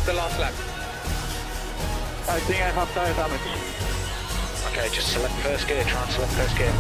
the last lap? I think I have tire damage. Okay, just select first gear, try and select first gear.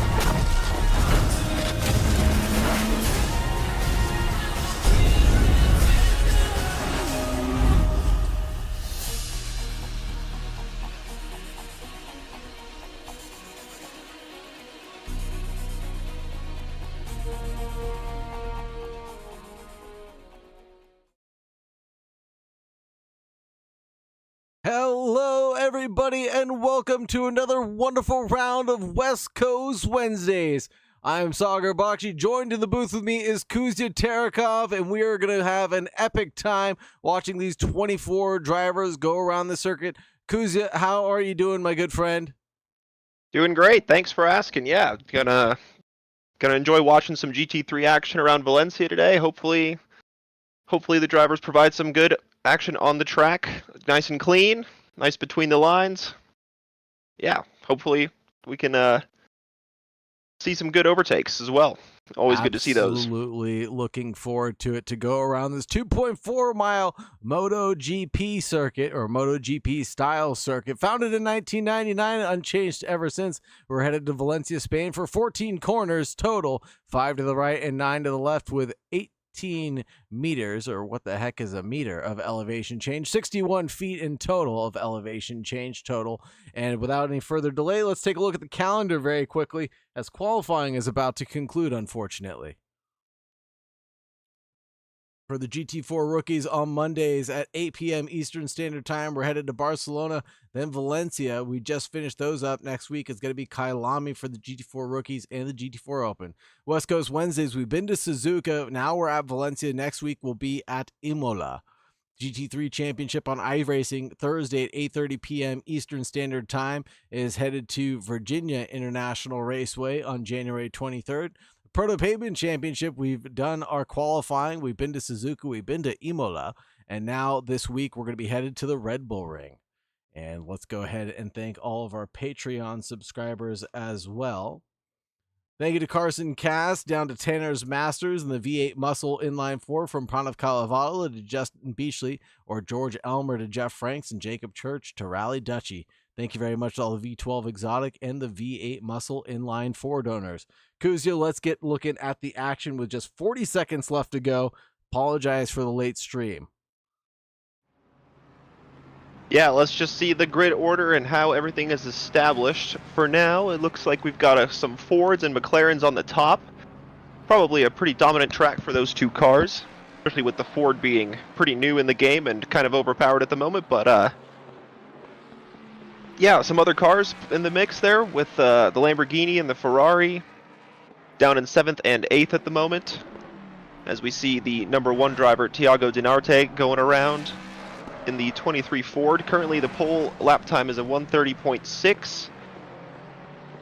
Hello, everybody, and welcome to another wonderful round of West Coast Wednesdays. I'm Saagar Bakshi. Joined in the booth with me is Kuzya Terekov, and we are going to have an epic time watching these 24 drivers go around the circuit. Kuzya, how are you doing, my good friend? Doing great. Thanks for asking. Yeah, gonna enjoy watching some GT3 action around Valencia today. Hopefully the drivers provide some good action on the track. Nice and clean, nice between the lines. Yeah, hopefully we can see some good overtakes as well. Always good to see those. Absolutely looking forward to it, to go around this 2.4 mile MotoGP circuit, or MotoGP style circuit, founded in 1999, unchanged ever since. We're headed to Valencia, Spain for 14 corners total, 5 to the right and 9 to the left, with 18 meters, or what the heck is a meter, of elevation change, 61 feet in total of elevation change total. And without any further delay, let's take a look at the calendar very quickly, as qualifying is about to conclude, unfortunately. For the GT4 rookies on Mondays at 8 p.m. Eastern Standard Time, we're headed to Barcelona, then Valencia. We just finished those up. Next week is going to be Kailami for the GT4 rookies and the GT4 Open. West Coast Wednesdays, we've been to Suzuka. Now we're at Valencia. Next week we'll be at Imola. GT3 Championship on iRacing Thursday at 8:30 p.m. Eastern Standard Time is headed to Virginia International Raceway on January 23rd. Proto Pavement Championship, we've done our qualifying. We've been to Suzuka, we've been to Imola, and now this week we're going to be headed to the Red Bull Ring. And let's go ahead and thank all of our Patreon subscribers as well. Thank you to Carson Cass, down to Tanner's Masters and the V8 Muscle Inline 4, from Pranav Kalavala to Justin Beachley, or George Elmer to Jeff Franks, and Jacob Church to Rally Dutchy. Thank you very much to all the V12 Exotic and the V8 Muscle Inline 4 donors. Kuzya, let's get looking at the action with just 40 seconds left to go. Apologize for the late stream. Yeah, let's just see the grid order and how everything is established. For now, it looks like we've got some Fords and McLarens on the top. Probably a pretty dominant track for those two cars, especially with the Ford being pretty new in the game and kind of overpowered at the moment, but yeah, some other cars in the mix there, with the Lamborghini and the Ferrari down in 7th and 8th at the moment, as we see the number 1 driver, Thiago Dinarte, going around in the 23 Ford. Currently the pole lap time is a 1:30.6.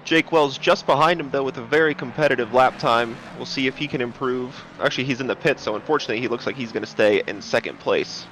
Jake Wells just behind him, though, with a very competitive lap time. We'll see if he can improve. Actually, he's in the pit, so unfortunately he looks like he's going to stay in 2nd place.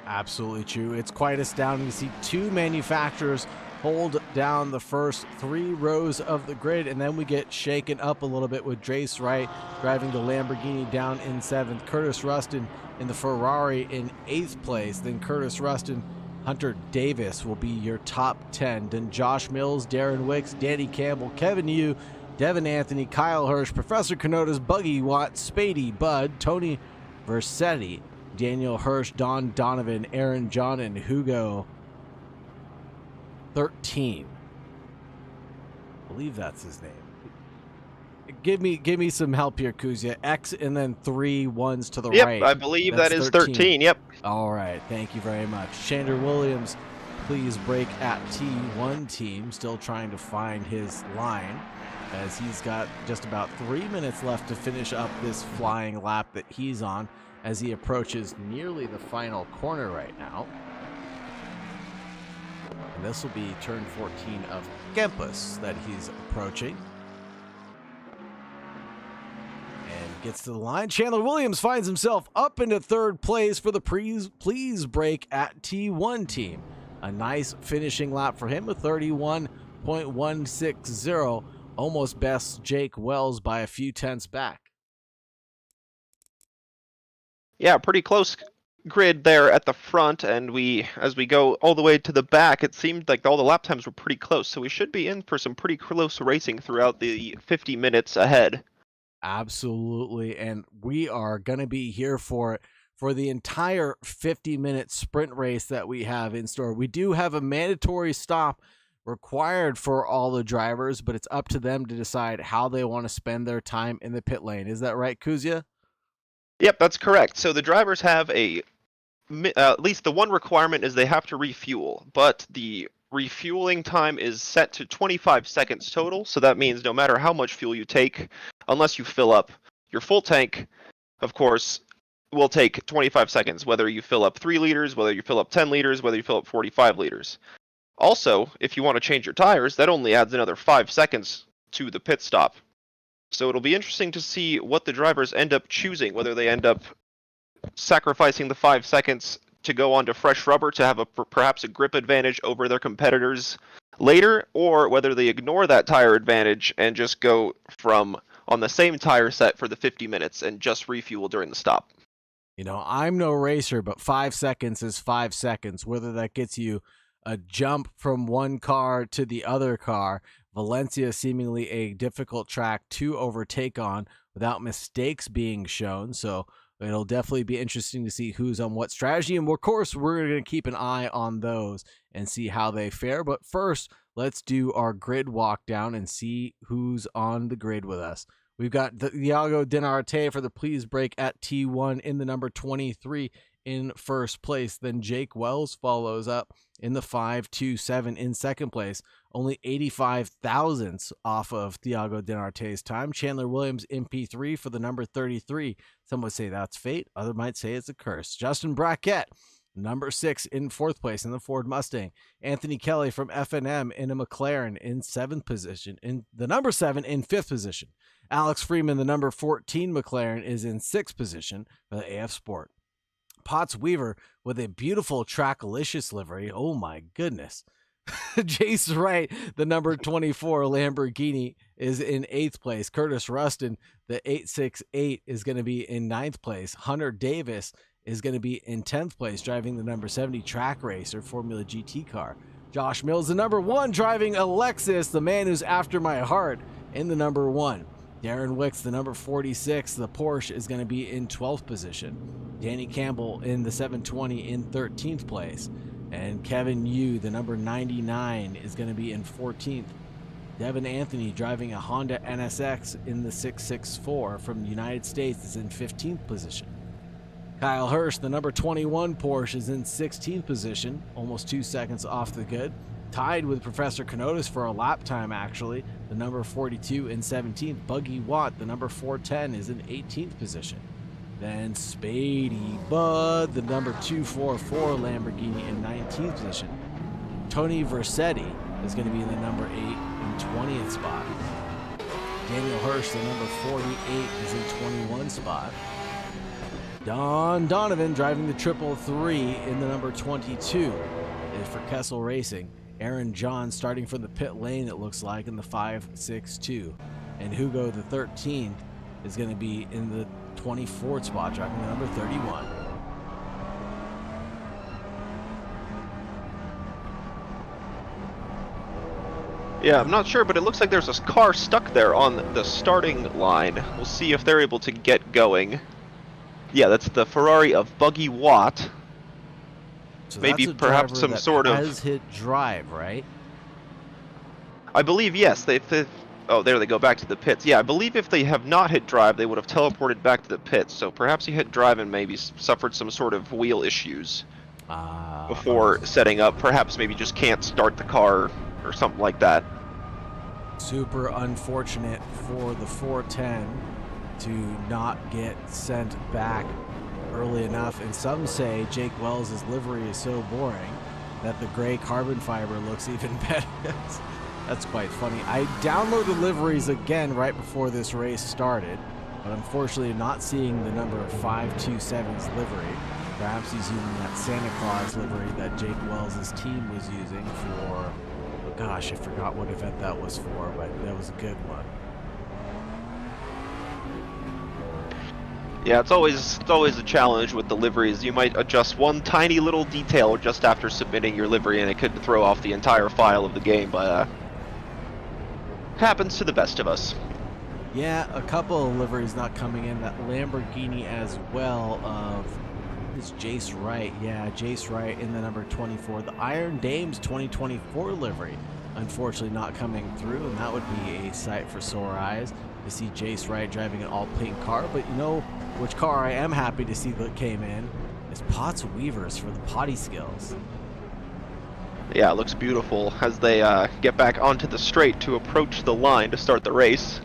Absolutely true. It's quite astounding to see two manufacturers hold down the first 3 rows of the grid, and then we get shaken up a little bit with Drace Wright driving the Lamborghini down in 7th, Curtis Rustin in the Ferrari in 8th place, then Curtis Rustin, Hunter Davis will be your top 10, then Josh Mills, Darren Wicks, Danny Campbell, Kevin Yu, Devin Anthony, Kyle Hirsch, Professor Kanotas, Buggy Watt, Spady, Bud, Tony Versetti, Daniel Hirsch, Don Donovan, Aaron John, and Hugo 13. I believe that's his name. Give me some help here, Kuzya. X and then 3 ones to the right. Yep, I believe That's that is 13. Yep. All right, thank you very much. Shander Williams, please break at T1 team. Still trying to find his line, as he's got just about 3 minutes left to finish up this flying lap that he's on, as he approaches nearly the final corner right now. And this will be turn 14 of Campus that he's approaching. And gets to the line. Chandler Williams finds himself up into 3rd place for the please break at T1 team. A nice finishing lap for him, a 31.160. Almost bests Jake Wells by a few tenths back. Yeah, pretty close grid there at the front, and as we go all the way to the back, it seemed like all the lap times were pretty close, so we should be in for some pretty close racing throughout the 50 minutes ahead. Absolutely, and we are going to be here for it for the entire 50-minute sprint race that we have in store. We do have a mandatory stop required for all the drivers, but it's up to them to decide how they want to spend their time in the pit lane. Is that right, Kuzia? Yep, that's correct. So the drivers have at least the one requirement is they have to refuel, but the refueling time is set to 25 seconds total. So that means no matter how much fuel you take, unless you fill up your full tank, of course, will take 25 seconds, whether you fill up 3 liters, whether you fill up 10 liters, whether you fill up 45 liters. Also, if you want to change your tires, that only adds another 5 seconds to the pit stop. So it'll be interesting to see what the drivers end up choosing, whether they end up sacrificing the 5 seconds to go onto fresh rubber to have perhaps a grip advantage over their competitors later, or whether they ignore that tire advantage and just go on the same tire set for the 50 minutes and just refuel during the stop. You know, I'm no racer, but 5 seconds is 5 seconds, whether that gets you a jump from one car to the other car. Valencia seemingly a difficult track to overtake on without mistakes being shown. So it'll definitely be interesting to see who's on what strategy. And of course, we're going to keep an eye on those and see how they fare. But first, let's do our grid walk down and see who's on the grid with us. We've got Thiago Dinarte for the Please Brake at T1 in the number 23 in first place. Then Jake Wells follows up in the 5.27 in second place, only 85 thousandths off of Thiago Dinarte's time. Chandler Williams in P3 for the number 33. Some would say that's fate, others might say it's a curse. Justin Brackett, number 6 in fourth place in the Ford Mustang. Anthony Kelly from FNM in a McLaren in 7th position, in the number 7 in 5th position. Alex Freeman, the number 14 McLaren, is in 6th position for the AF Sport. Potts Weaver with a beautiful Trackalicious livery. Oh my goodness. Jace Wright, the number 24 Lamborghini, is in 8th place. Curtis Rustin, the 868, is going to be in 9th place. Hunter Davis is going to be in 10th place, driving the number 70 Track Racer Formula GT car. Josh Mills, the number 1, driving a Lexus, the man who's after my heart, in the number 1. Darren Wicks, the number 46, the Porsche, is going to be in 12th position. Danny Campbell in the 720 in 13th place. And Kevin Yu, the number 99, is going to be in 14th. Devin Anthony, driving a Honda NSX in the 664 from the United States, is in 15th position. Kyle Hirsch, the number 21 Porsche, is in 16th position, almost 2 seconds off the good. Tied with Professor Kanotis for a lap time, actually. The number 42 in 17th. Buggy Watt, the number 410, is in 18th position. Then Spady Bud, the number 244 Lamborghini, in 19th position. Tony Versetti is going to be in the number 8 in 20th spot. Daniel Hirsch, the number 48, is in 21 spot. Don Donovan, driving the 333 in the number 22, is for Kessel Racing. Aaron John starting from the pit lane, it looks like, in the 5.62. And Hugo, the 13th, is going to be in the 24th spot, driving the number 31. Yeah, I'm not sure, but it looks like there's a car stuck there on the starting line. We'll see if they're able to get going. Yeah, that's the Ferrari of Buggy Watt. So maybe perhaps some sort of has hit drive, right? I believe yes. Oh, there they go back to the pits. Yeah, I believe if they have not hit drive, they would have teleported back to the pits. So perhaps he hit drive and maybe suffered some sort of wheel issues before setting up. Perhaps maybe just can't start the car or something like that. Super unfortunate for the 410 to not get sent back early enough. And some say Jake Wells' livery is so boring that the gray carbon fiber looks even better. That's quite funny. I downloaded liveries again right before this race started, but unfortunately not seeing the number 527's livery. Perhaps he's using that Santa Claus livery that Jake Wells' team was using for, oh gosh, I forgot what event that was for, but that was a good one. Yeah, it's always a challenge with the liveries. You might adjust one tiny little detail just after submitting your livery, and it could throw off the entire file of the game. But happens to the best of us. Yeah, a couple of liveries not coming in. That Lamborghini as well of is Jace Wright. Yeah, Jace Wright in the number 24. The Iron Dames 2024 livery, unfortunately not coming through, and that would be a sight for sore eyes to see Jace Wright driving an all-pink car. But you know which car I am happy to see that came in is Potts Weavers for the potty skills. Yeah, it looks beautiful as they get back onto the straight to approach the line to start the race.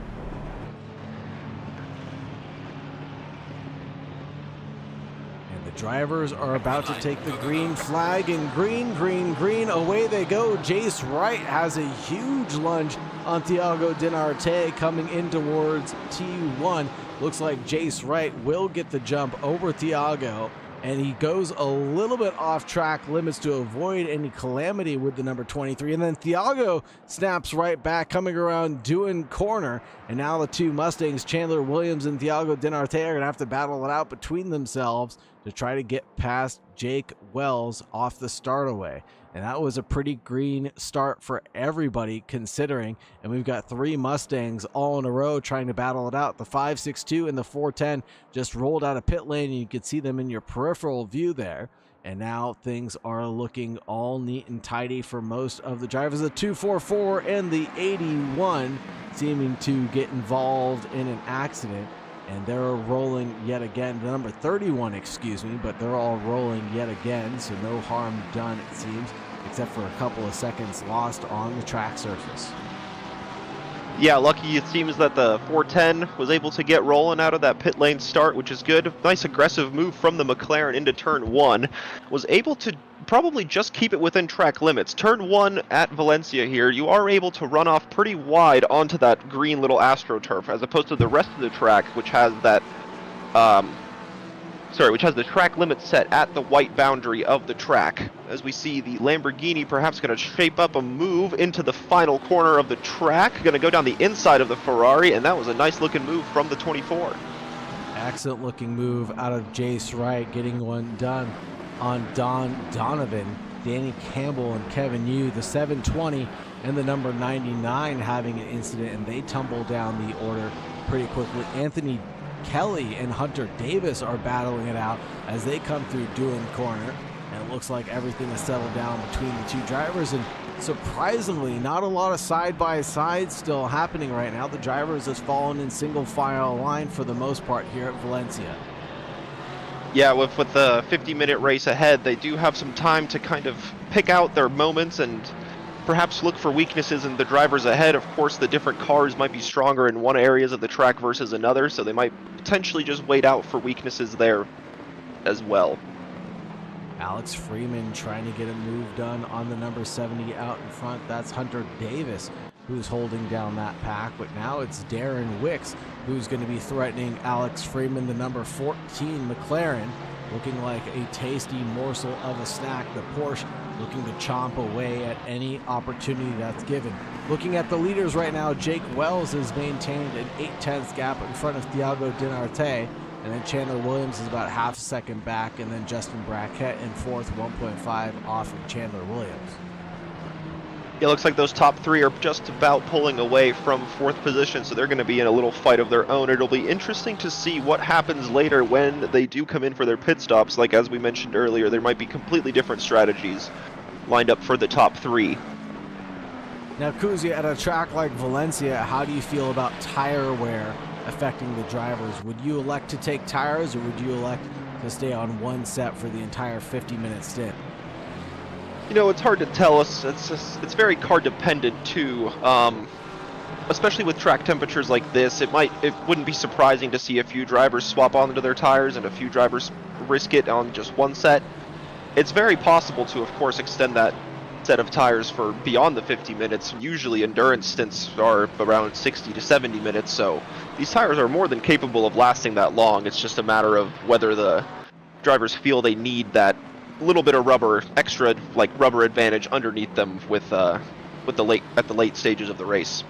Drivers are about to take the green flag, and green, green, green, away they go. Jace Wright has a huge lunge on Thiago Dinarte coming in towards T1. Looks like Jace Wright will get the jump over Thiago, and he goes a little bit off track limits to avoid any calamity with the number 23. And then Thiago snaps right back, coming around doing corner. And now the two Mustangs, Chandler Williams and Thiago Dinarte, are going to have to battle it out between themselves to try to get past Jake Wells off the start away. And that was a pretty green start for everybody considering. And we've got three Mustangs all in a row trying to battle it out. The 562 and the 410 just rolled out of pit lane, and you could see them in your peripheral view there. And now things are looking all neat and tidy for most of the drivers. The 244 and the 81 seeming to get involved in an accident. And they're rolling yet again. The number 31, excuse me, but they're all rolling yet again, so no harm done, it seems, except for a couple of seconds lost on the track surface. Yeah, lucky it seems that the 410 was able to get rolling out of that pit lane start, which is good. Nice aggressive move from the McLaren into turn 1. Was able to probably just keep it within track limits. Turn 1 at Valencia here, you are able to run off pretty wide onto that green little AstroTurf, as opposed to the rest of the track, which has that, which has the track limit set at the white boundary of the track. As we see the Lamborghini perhaps going to shape up a move into the final corner of the track, going to go down the inside of the Ferrari, and that was a nice looking move from the 24. Excellent looking move out of Jace Wright, getting one done on Don Donovan, Danny Campbell, and Kevin Yu. The 720 and the number 99 having an incident, and they tumble down the order pretty quickly. Anthony Kelly and Hunter Davis are battling it out as they come through doing corner, and it looks like everything is settled down between the two drivers. And surprisingly, not a lot of side-by-side still happening right now. The drivers have fallen in single file line for the most part here at Valencia. Yeah, with the 50-minute race ahead, they do have some time to kind of pick out their moments and perhaps look for weaknesses in the drivers ahead. Of course, the different cars might be stronger in one areas of the track versus another, so they might potentially just wait out for weaknesses there as well. Alex Freeman trying to get a move done on the number 70 out in front. That's Hunter Davis who's holding down that pack, but now it's Darren Wicks who's going to be threatening Alex Freeman. The number 14 McLaren looking like a tasty morsel of a snack. The Porsche looking to chomp away at any opportunity that's given. Looking at the leaders right now, Jake Wells has maintained an 0.8 gap in front of Thiago Dinarte, and then Chandler Williams is about half a second back, and then Justin Brackett in fourth, 1.5 off of Chandler Williams. It looks like those top three are just about pulling away from fourth position, so they're going to be in a little fight of their own. It'll be interesting to see what happens later when they do come in for their pit stops. Like as we mentioned earlier, there might be completely different strategies lined up for the top three. Now, Kuzi, at a track like Valencia, how do you feel about tire wear affecting the drivers? Would you elect to take tires, or would you elect to stay on one set for the entire 50-minute stint? You know, it's hard to tell. It's very car dependent too. Especially with track temperatures like this, it wouldn't be surprising to see a few drivers swap onto their tires and a few drivers risk it on just one set. It's very possible to, of course, extend that set of tires for beyond the 50 minutes. Usually endurance stints are around 60 to 70 minutes, so these tires are more than capable of lasting that long. It's just a matter of whether the drivers feel they need that little bit of extra rubber advantage underneath them at the late stages of the race.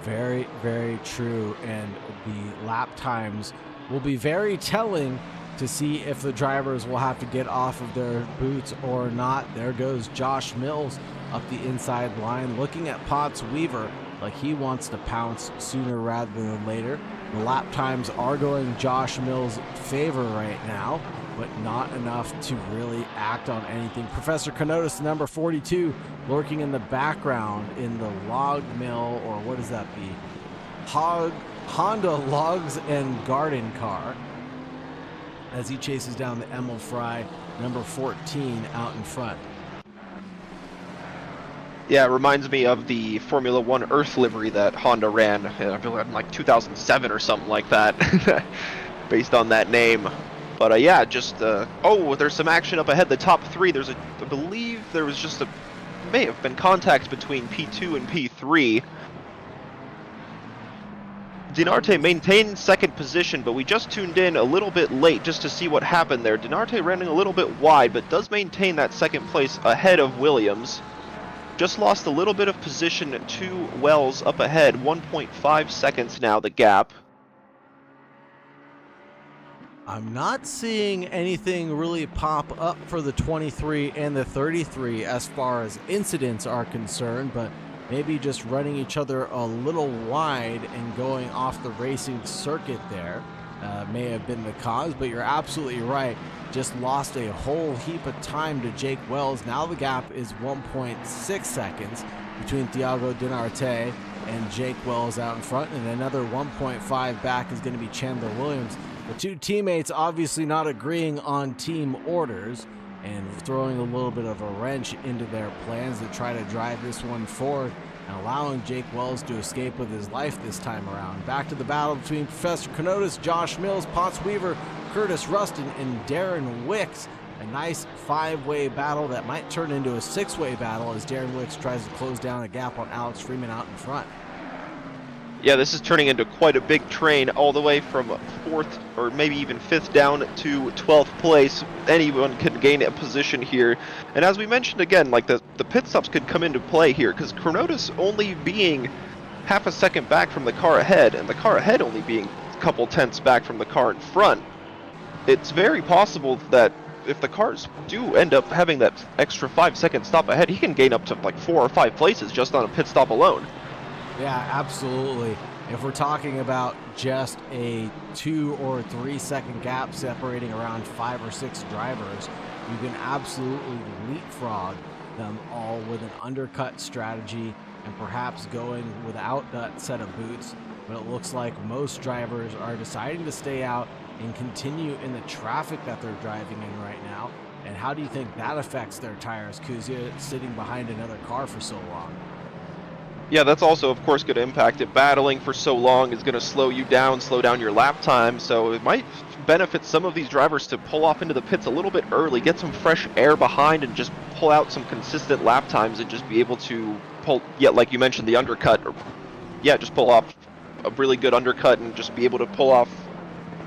Very, very true. And the lap times will be very telling to see if the drivers will have to get off of their boots or not. There goes Josh Mills up the inside line, looking at Potts Weaver like he wants to pounce sooner rather than later. The lap times are going Josh Mills' favor right now, but not enough to really act on anything. Professor Kanotis, number 42, lurking in the background in the log mill, or what does that be? Honda Logs and Garden car, as he chases down the Emil Fry, number 14, out in front. Yeah, it reminds me of the Formula One Earth livery that Honda ran, I feel like in like 2007 or something like that, based on that name. But yeah, just, oh, there's some action up ahead. The top three, there's I believe there was just may have been contact between P2 and P3. Dinarte maintained second position, but we just tuned in a little bit late just to see what happened there. Dinarte running a little bit wide, but does maintain that second place ahead of Williams. Just lost a little bit of position to Wells up ahead, 1.5 seconds now, the gap. I'm not seeing anything really pop up for the 23 and the 33 as far as incidents are concerned, but maybe just running each other a little wide and going off the racing circuit there may have been the cause, but you're absolutely right. Just lost a whole heap of time to Jake Wells. Now the gap is 1.6 seconds between Thiago Dinarte and Jake Wells out in front, and another 1.5 back is going to be Chandler Williams. The two teammates obviously not agreeing on team orders and throwing a little bit of a wrench into their plans to try to drive this one forward and allowing Jake Wells to escape with his life this time around. Back to the battle between Professor Kanotis, Josh Mills, Potts Weaver, Curtis Rustin, and Darren Wicks. A nice five-way battle that might turn into a six-way battle as Darren Wicks tries to close down a gap on Alex Freeman out in front. Yeah, this is turning into quite a big train, all the way from 4th or maybe even 5th down to 12th place. Anyone can gain a position here. And as we mentioned again, like the pit stops could come into play here, because Chronotis only being half a second back from the car ahead, and the car ahead only being a couple tenths back from the car in front. It's very possible that if the cars do end up having that extra 5-second stop ahead, he can gain up to like 4 or 5 places just on a pit stop alone. Yeah, absolutely. If we're talking about just a 2 or 3 second gap separating around 5 or 6 drivers, you can absolutely leapfrog them all with an undercut strategy and perhaps going without that set of boots. But it looks like most drivers are deciding to stay out and continue in the traffic that they're driving in right now. And how do you think that affects their tires, Kuzia, sitting behind another car for so long? Yeah, that's also, of course, going to impact it. Battling for so long is going to slow you down, slow down your lap time, so it might benefit some of these drivers to pull off into the pits a little bit early, get some fresh air behind, and just pull out some consistent lap times and just be able to pull, yeah, like you mentioned, the undercut, or, yeah, just pull off a really good undercut and just be able to pull off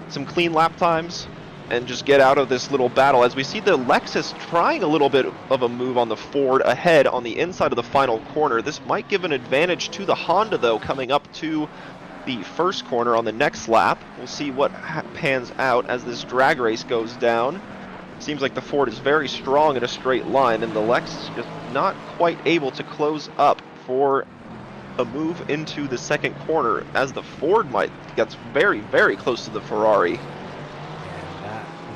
some clean lap times and just get out of this little battle. As we see the Lexus trying a little bit of a move on the Ford ahead on the inside of the final corner. This might give an advantage to the Honda, though, coming up to the first corner on the next lap. We'll see what pans out as this drag race goes down. Seems like the Ford is very strong in a straight line, and the Lexus just not quite able to close up for a move into the second corner, as the Ford gets very, very close to the Ferrari.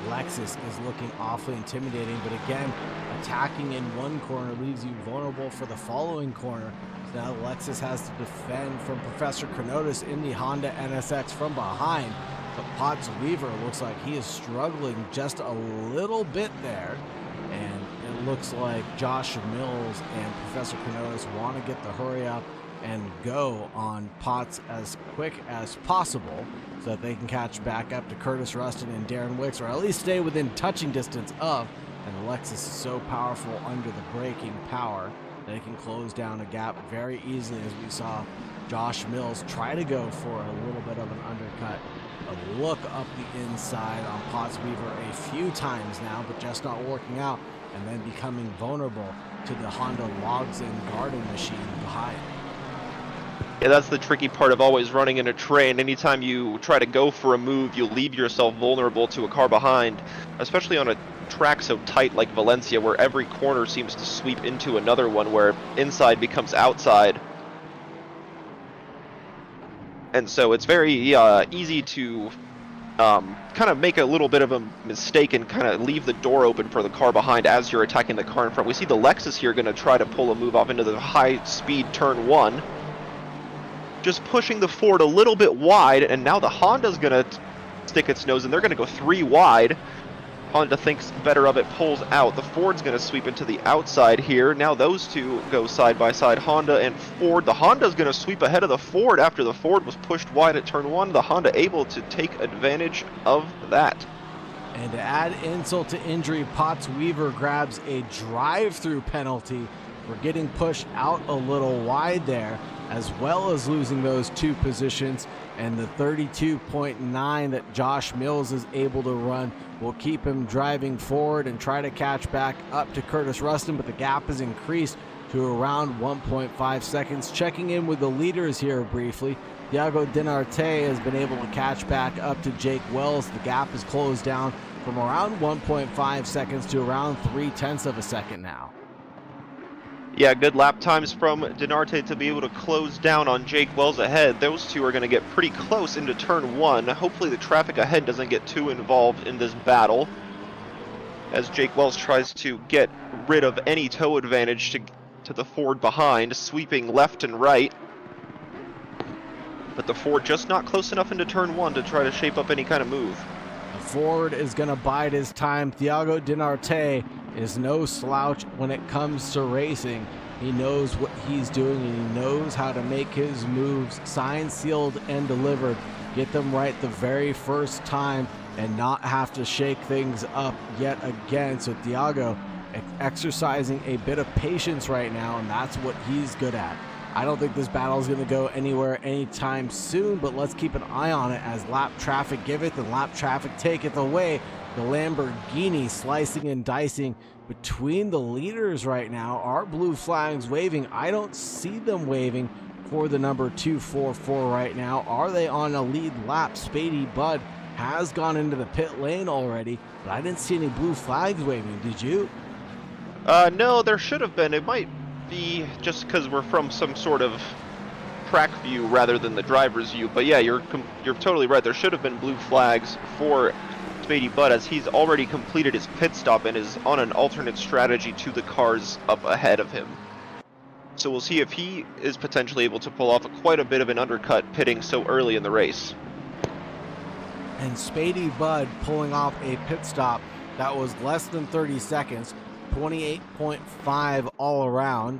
Lexus is looking awfully intimidating, but again, attacking in one corner leaves you vulnerable for the following corner. So now Lexus has to defend from Professor Chronotis in the Honda NSX from behind, but Potts Weaver looks like he is struggling just a little bit there, and it looks like Josh Mills and Professor Chronotis want to get the hurry up and go on Potts as quick as possible so that they can catch back up to Curtis Rustin and Darren Wicks, or at least stay within touching distance of. And the Lexus is so powerful under the braking power that it can close down a gap very easily, as we saw Josh Mills try to go for a little bit of an undercut. A look up the inside on Potts Weaver a few times now, but just not working out, and then becoming vulnerable to the Honda Logs and Garden machine behind. Yeah, that's the tricky part of always running in a train. Anytime you try to go for a move, you leave yourself vulnerable to a car behind, especially on a track so tight like Valencia, where every corner seems to sweep into another one, where inside becomes outside. And so it's very easy to kind of make a little bit of a mistake and kind of leave the door open for the car behind as you're attacking the car in front. We see the Lexus here going to try to pull a move off into the high-speed turn 1. Just pushing the Ford a little bit wide, and now the Honda's going to stick its nose in. They're going to go 3 wide. Honda thinks better of it, pulls out. The Ford's going to sweep into the outside here. Now those two go side by side, Honda and Ford. The Honda's going to sweep ahead of the Ford after the Ford was pushed wide at turn 1. The Honda able to take advantage of that. And to add insult to injury, Potts Weaver grabs a drive-through penalty for getting pushed out a little wide there, as well as losing those 2 positions. And the 32.9 that Josh Mills is able to run will keep him driving forward and try to catch back up to Curtis Rustin, but the gap is increased to around 1.5 seconds. Checking in with the leaders here briefly, Thiago Dinarte has been able to catch back up to Jake Wells. The gap is closed down from around 1.5 seconds to around 0.3 of a second now. Yeah, good lap times from Dinarte to be able to close down on Jake Wells ahead. Those two are going to get pretty close into turn 1. Hopefully the traffic ahead doesn't get too involved in this battle, as Jake Wells tries to get rid of any toe advantage to the Ford behind, sweeping left and right. But the Ford just not close enough into turn 1 to try to shape up any kind of move. The Ford is going to bide his time. Thiago Dinarte is no slouch when it comes to racing. He knows what he's doing, and he knows how to make his moves signed, sealed, and delivered. Get them right the very first time and not have to shake things up yet again. So Thiago exercising a bit of patience right now, and that's what he's good at. I don't think this battle is going to go anywhere anytime soon, but let's keep an eye on it as lap traffic giveth and lap traffic taketh away. The Lamborghini slicing and dicing between the leaders right now. Are blue flags waving? I don't see them waving for the number 244 right now. Are they on a lead lap? Spady Bud has gone into the pit lane already, but I didn't see any blue flags waving. Did you? No, there should have been. It might be just because we're from some sort of track view rather than the driver's view. But yeah, you're totally right. There should have been blue flags for Spady Bud, as he's already completed his pit stop and is on an alternate strategy to the cars up ahead of him. So we'll see if he is potentially able to pull off quite a bit of an undercut pitting so early in the race. And Spady Bud pulling off a pit stop that was less than 30 seconds, 28.5 all around.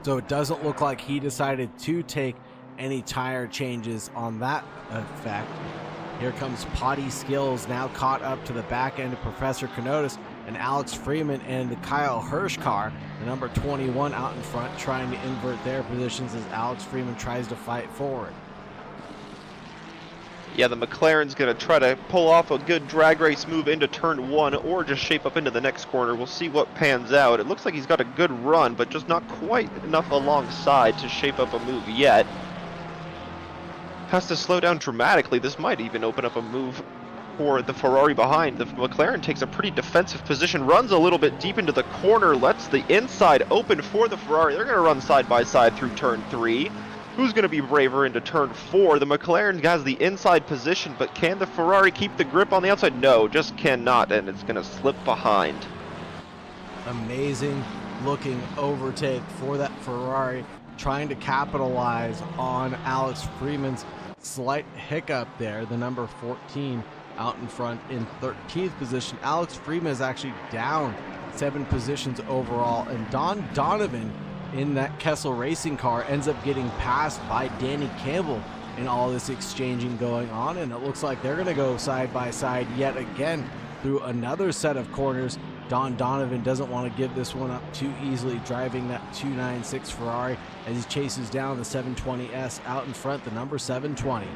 So it doesn't look like he decided to take any tire changes on that effect. Here comes Potty Skills, now caught up to the back end of Professor Kanotis and Alex Freeman and the Kyle Hirsch car, the number 21 out in front, trying to invert their positions as Alex Freeman tries to fight forward. Yeah, the McLaren's going to try to pull off a good drag race move into turn 1 or just shape up into the next corner. We'll see what pans out. It looks like he's got a good run, but just not quite enough alongside to shape up a move yet. Has to slow down dramatically. This might even open up a move for the Ferrari behind. The McLaren takes a pretty defensive position, runs a little bit deep into the corner, lets the inside open for the Ferrari. They're going to run side by side through turn 3. Who's going to be braver into turn 4? The McLaren has the inside position, but can the Ferrari keep the grip on the outside? No, just cannot, and it's going to slip behind. Amazing looking overtake for that Ferrari, trying to capitalize on Alex Freeman's slight hiccup there. The number 14 out in front in 13th position. Alex Freeman is actually down 7 positions overall, and Don Donovan in that Kessel Racing car ends up getting passed by Danny Campbell in all this exchanging going on, and it looks like they're going to go side by side yet again through another set of corners. Don Donovan doesn't want to give this one up too easily, driving that 296 Ferrari as he chases down the 720S out in front, the number 720.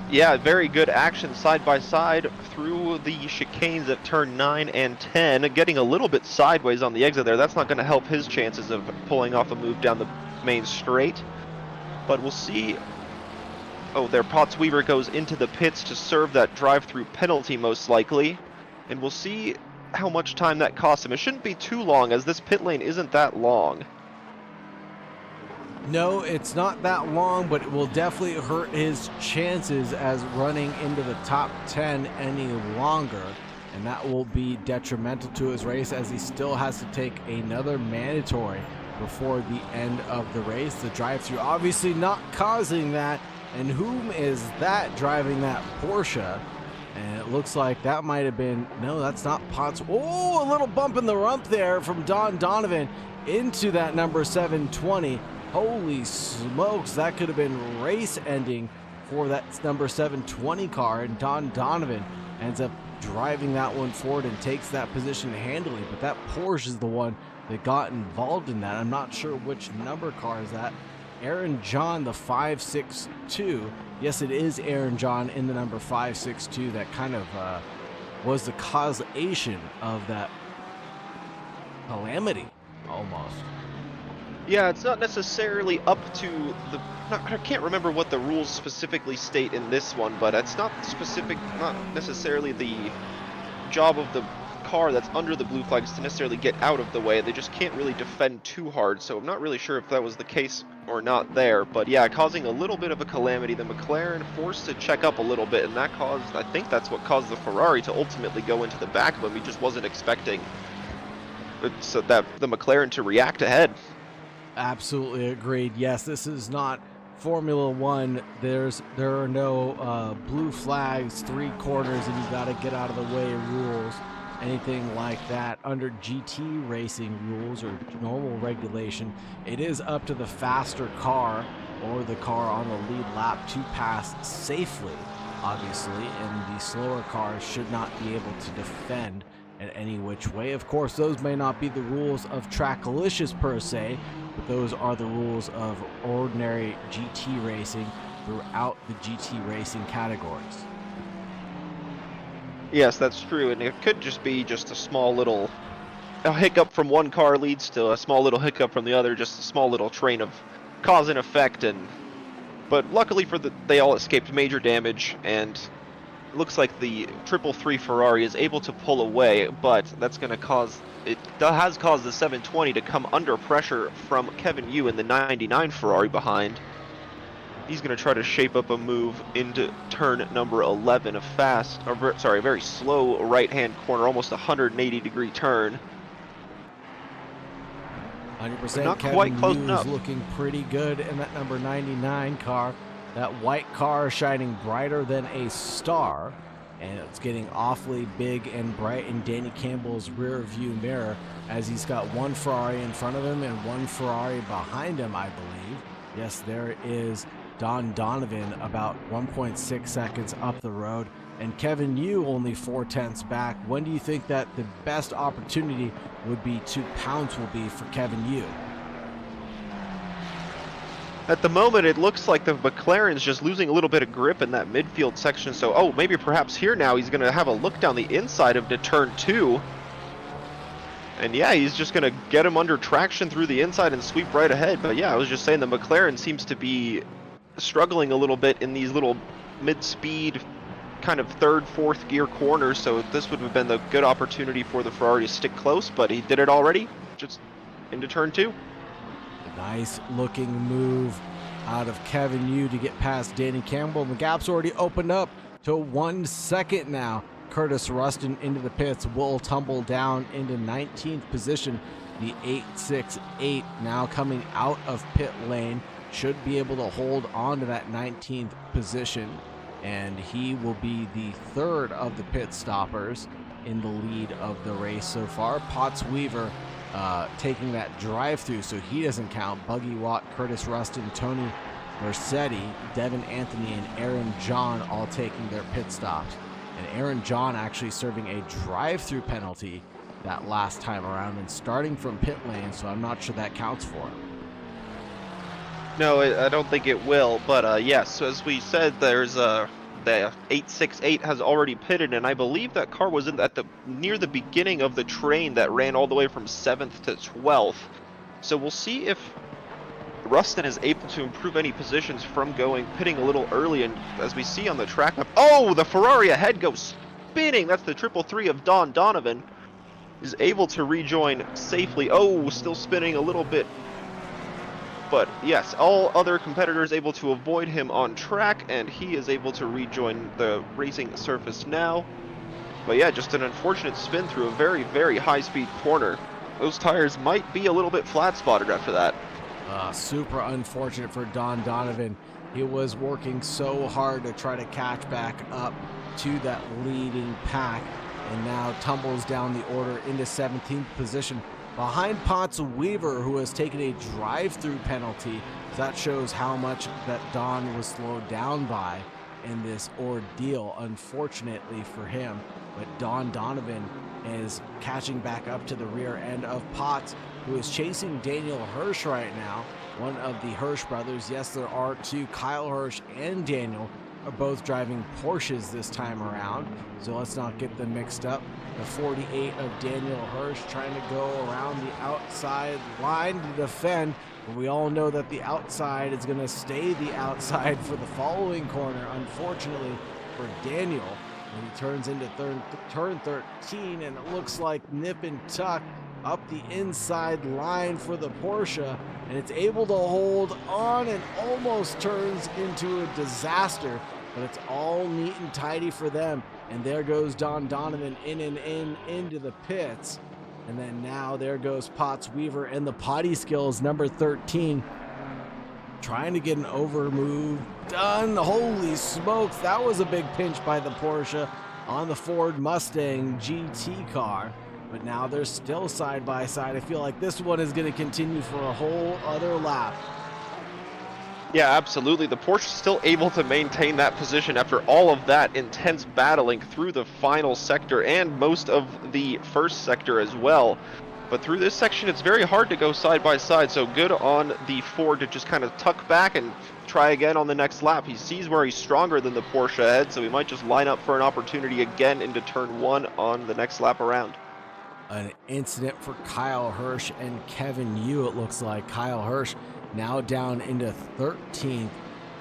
Yeah, very good action side by side through the chicanes at turn 9 and 10. Getting a little bit sideways on the exit there. That's not going to help his chances of pulling off a move down the main straight. But we'll see. Oh, there, Potts Weaver goes into the pits to serve that drive-through penalty most likely. And we'll see how much time that costs him. It shouldn't be too long, as this pit lane isn't that long. No, it's not that long, but it will definitely hurt his chances as running into the top 10 any longer. And that will be detrimental to his race, as he still has to take another mandatory before the end of the race. The drive-through obviously not causing that. And whom is that driving that Porsche? And it looks like that might have been, no, that's not Potts. Oh, a little bump in the rump there from Don Donovan into that number 720. Holy smokes, that could have been race ending for that number 720 car. And Don Donovan ends up driving that one forward and takes that position handily. But that Porsche is the one that got involved in that. I'm not sure which number car is that. Aaron John, the 562. Yes, it is Aaron John in the number 562. That kind of was the causation of that calamity, almost. Yeah, it's not necessarily up to the... I can't remember what the rules specifically state in this one, but it's not necessarily the job of the car that's under the blue flags to necessarily get out of the way. They just can't really defend too hard, so I'm not really sure if that was the case or not there. But yeah, causing a little bit of a calamity. The McLaren forced to check up a little bit, and that caused, I think that's what caused the Ferrari to ultimately go into the back of him. He just wasn't expecting so that the McLaren to react ahead. Absolutely agreed. Yes, this is not Formula One. There are no blue flags, 3 corners, and you got to get out of the way rules. Anything like that under GT racing rules or normal regulation, it is up to the faster car or the car on the lead lap to pass safely, obviously, and the slower cars should not be able to defend in any which way. Of course, those may not be the rules of Trackalicious per se, but those are the rules of ordinary GT racing throughout the GT racing categories. Yes, that's true, and it could just be just a small little hiccup from one car leads to a small little hiccup from the other, just a small little train of cause and effect. But luckily they all escaped major damage, and it looks like the 333 Ferrari is able to pull away, but that's going to cause, it has caused the 720 to come under pressure from Kevin Yu in the 99 Ferrari behind. He's going to try to shape up a move into turn number 11, a very slow right-hand corner, almost a 180-degree turn. 100%. Not Kevin quite close Yu enough. is looking pretty good in that number 99 car. That white car shining brighter than a star, and it's getting awfully big and bright in Danny Campbell's rear view mirror, as he's got one Ferrari in front of him and one Ferrari behind him, I believe. Yes, there is Don Donovan about 1.6 seconds up the road, and Kevin Yu only 0.4 back. When do you think that the best opportunity would be to pounce will be for Kevin Yu? At the moment, it looks like the McLaren's just losing a little bit of grip in that midfield section, so maybe perhaps here now he's going to have a look down the inside of the turn 2. And yeah, he's just going to get him under traction through the inside and sweep right ahead. But yeah, I was just saying the McLaren seems to be struggling a little bit in these little mid-speed kind of 3rd, 4th gear corners, so this would have been the good opportunity for the Ferrari to stick close, but he did it already, just into turn 2. Nice looking move out of Kevin Yu to get past Danny Campbell. The gap's already opened up to 1 second now. Curtis Rustin into the pits will tumble down into 19th position. The 868 now coming out of pit lane should be able to hold on to that 19th position, and he will be the 3rd of the pit stoppers in the lead of the race so far. Potts Weaver taking that drive-through, so he doesn't count. Buggy Watt, Curtis Rustin, Tony Mercetti, Devin Anthony, and Aaron John all taking their pit stops. And Aaron John actually serving a drive-through penalty that last time around and starting from pit lane, so I'm not sure that counts for him. No, I don't think it will, but yes, as we said, there's the 868 has already pitted, and I believe that car was near the beginning of the train that ran all the way from 7th to 12th. So we'll see if Rustin is able to improve any positions from pitting a little early, and as we see on the track map, oh, the Ferrari ahead goes spinning. That's the 333 of Don Donovan. Is able to rejoin safely. Oh, still spinning a little bit. But yes, all other competitors able to avoid him on track, and he is able to rejoin the racing surface now. But yeah, just an unfortunate spin through a very, very high-speed corner. Those tires might be a little bit flat-spotted after that. Super unfortunate for Don Donovan. He was working so hard to try to catch back up to that leading pack, and now tumbles down the order into 17th position behind Potts Weaver, who has taken a drive-through penalty. That shows how much that Don was slowed down by in this ordeal, unfortunately for him. But Don Donovan is catching back up to the rear end of Potts, who is chasing Daniel Hirsch right now, one of the Hirsch brothers. Yes, there are two. Kyle Hirsch and Daniel are both driving Porsches this time around, so let's not get them mixed up. The 48 of Daniel Hirsch trying to go around the outside line to defend, but we all know that the outside is going to stay the outside for the following corner, unfortunately for Daniel, when he turns into turn 13, and it looks like nip and tuck up the inside line for the Porsche, and it's able to hold on and almost turns into a disaster, but it's all neat and tidy for them. And there goes Don Donovan in and into the pits. And then now there goes Potts Weaver and the potty skills, number 13, trying to get an over move done. Holy smokes, that was a big pinch by the Porsche on the Ford Mustang GT car. But now they're still side by side. I feel like this one is going to continue for a whole other lap. Yeah, absolutely. The Porsche is still able to maintain that position after all of that intense battling through the final sector and most of the first sector as well. But through this section, it's very hard to go side by side, so good on the Ford to just kind of tuck back and try again on the next lap. He sees where he's stronger than the Porsche ahead, so he might just line up for an opportunity again into turn 1 on the next lap around. An incident for Kyle Hirsch and Kevin Yu, it looks like. Kyle Hirsch now down into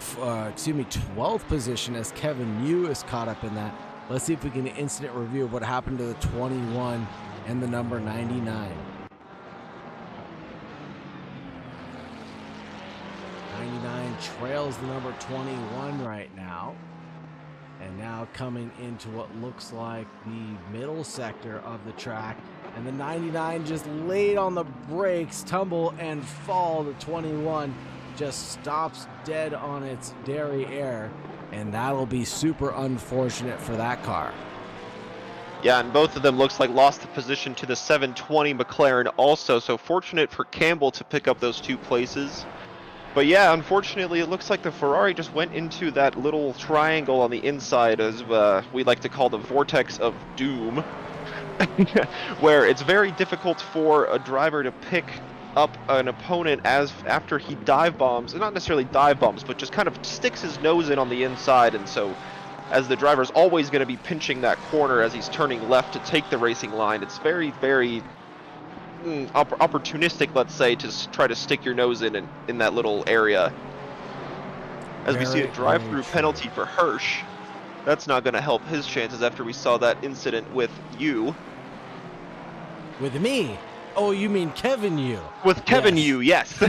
12th position as Kevin Yu is caught up in that. Let's see if we can incident review of what happened to the 21 and the number 99. 99 trails the number 21 right now. And now coming into what looks like the middle sector of the track. And the 99 just laid on the brakes, tumble and fall. The 21 just stops dead on its derriere. And that'll be super unfortunate for that car. Yeah, and both of them looks like lost the position to the 720 McLaren also. So fortunate for Campbell to pick up those 2 places. But yeah, unfortunately, it looks like the Ferrari just went into that little triangle on the inside, as we like to call the vortex of doom, where it's very difficult for a driver to pick up an opponent after he dive bombs, not necessarily dive bombs, but just kind of sticks his nose in on the inside. And so, as the driver's always going to be pinching that corner as he's turning left to take the racing line, it's very, very opportunistic, let's say, to try to stick your nose in that little area. As we see a drive-through penalty for Hirsch, that's not going to help his chances after we saw that incident with you. With me? Oh, you mean Kevin Yu? With Kevin Yu, yes.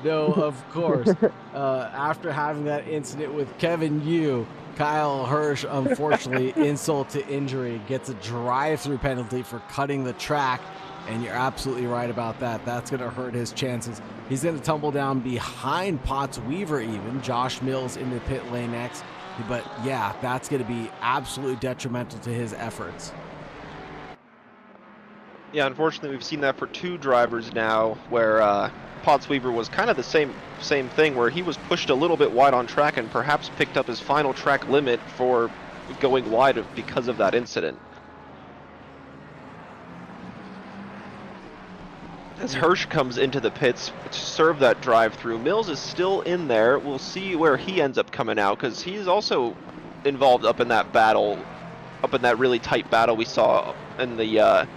No, of course. After having that incident with Kevin Yu, Kyle Hirsch, unfortunately, insult to injury, gets a drive-through penalty for cutting the track, and you're absolutely right about that. That's going to hurt his chances. He's going to tumble down behind Potts Weaver even. Josh Mills in the pit lane next. But yeah, that's going to be absolutely detrimental to his efforts. Yeah, unfortunately, we've seen that for 2 drivers now, where Potts Weaver was kind of the same thing, where he was pushed a little bit wide on track and perhaps picked up his final track limit for going wide because of that incident. As Hirsch comes into the pits to serve that drive-through, Mills is still in there. We'll see where he ends up coming out, because he's also involved up in that battle, up in that really tight battle we saw in the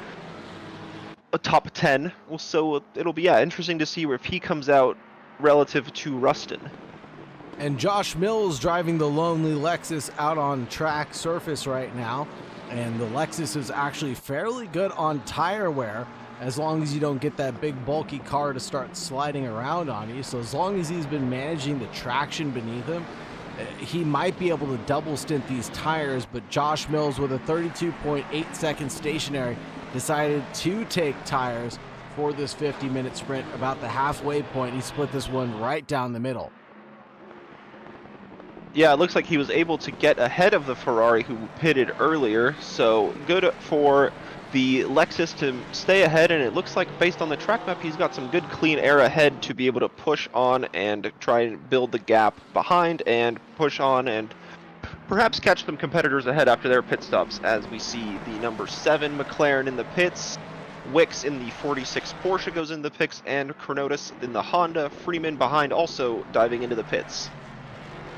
a top 10. So it'll be interesting to see if he comes out relative to Rustin. And Josh Mills driving the lonely Lexus out on track surface right now. And the Lexus is actually fairly good on tire wear, as long as you don't get that big bulky car to start sliding around on you. So as long as he's been managing the traction beneath him, he might be able to double stint these tires. But Josh Mills, with a 32.8 second stationary, decided to take tires for this 50-minute sprint about the halfway point. He split this one right down the middle. Yeah, it looks like he was able to get ahead of the Ferrari who pitted earlier, so good for the Lexus to stay ahead, and it looks like based on the track map he's got some good clean air ahead to be able to push on and try and build the gap behind and push on and perhaps catch some competitors ahead after their pit stops, as we see the number 7 McLaren in the pits, Wicks in the 46 Porsche goes in the pits, and Chronotis in the Honda, Freeman behind also diving into the pits.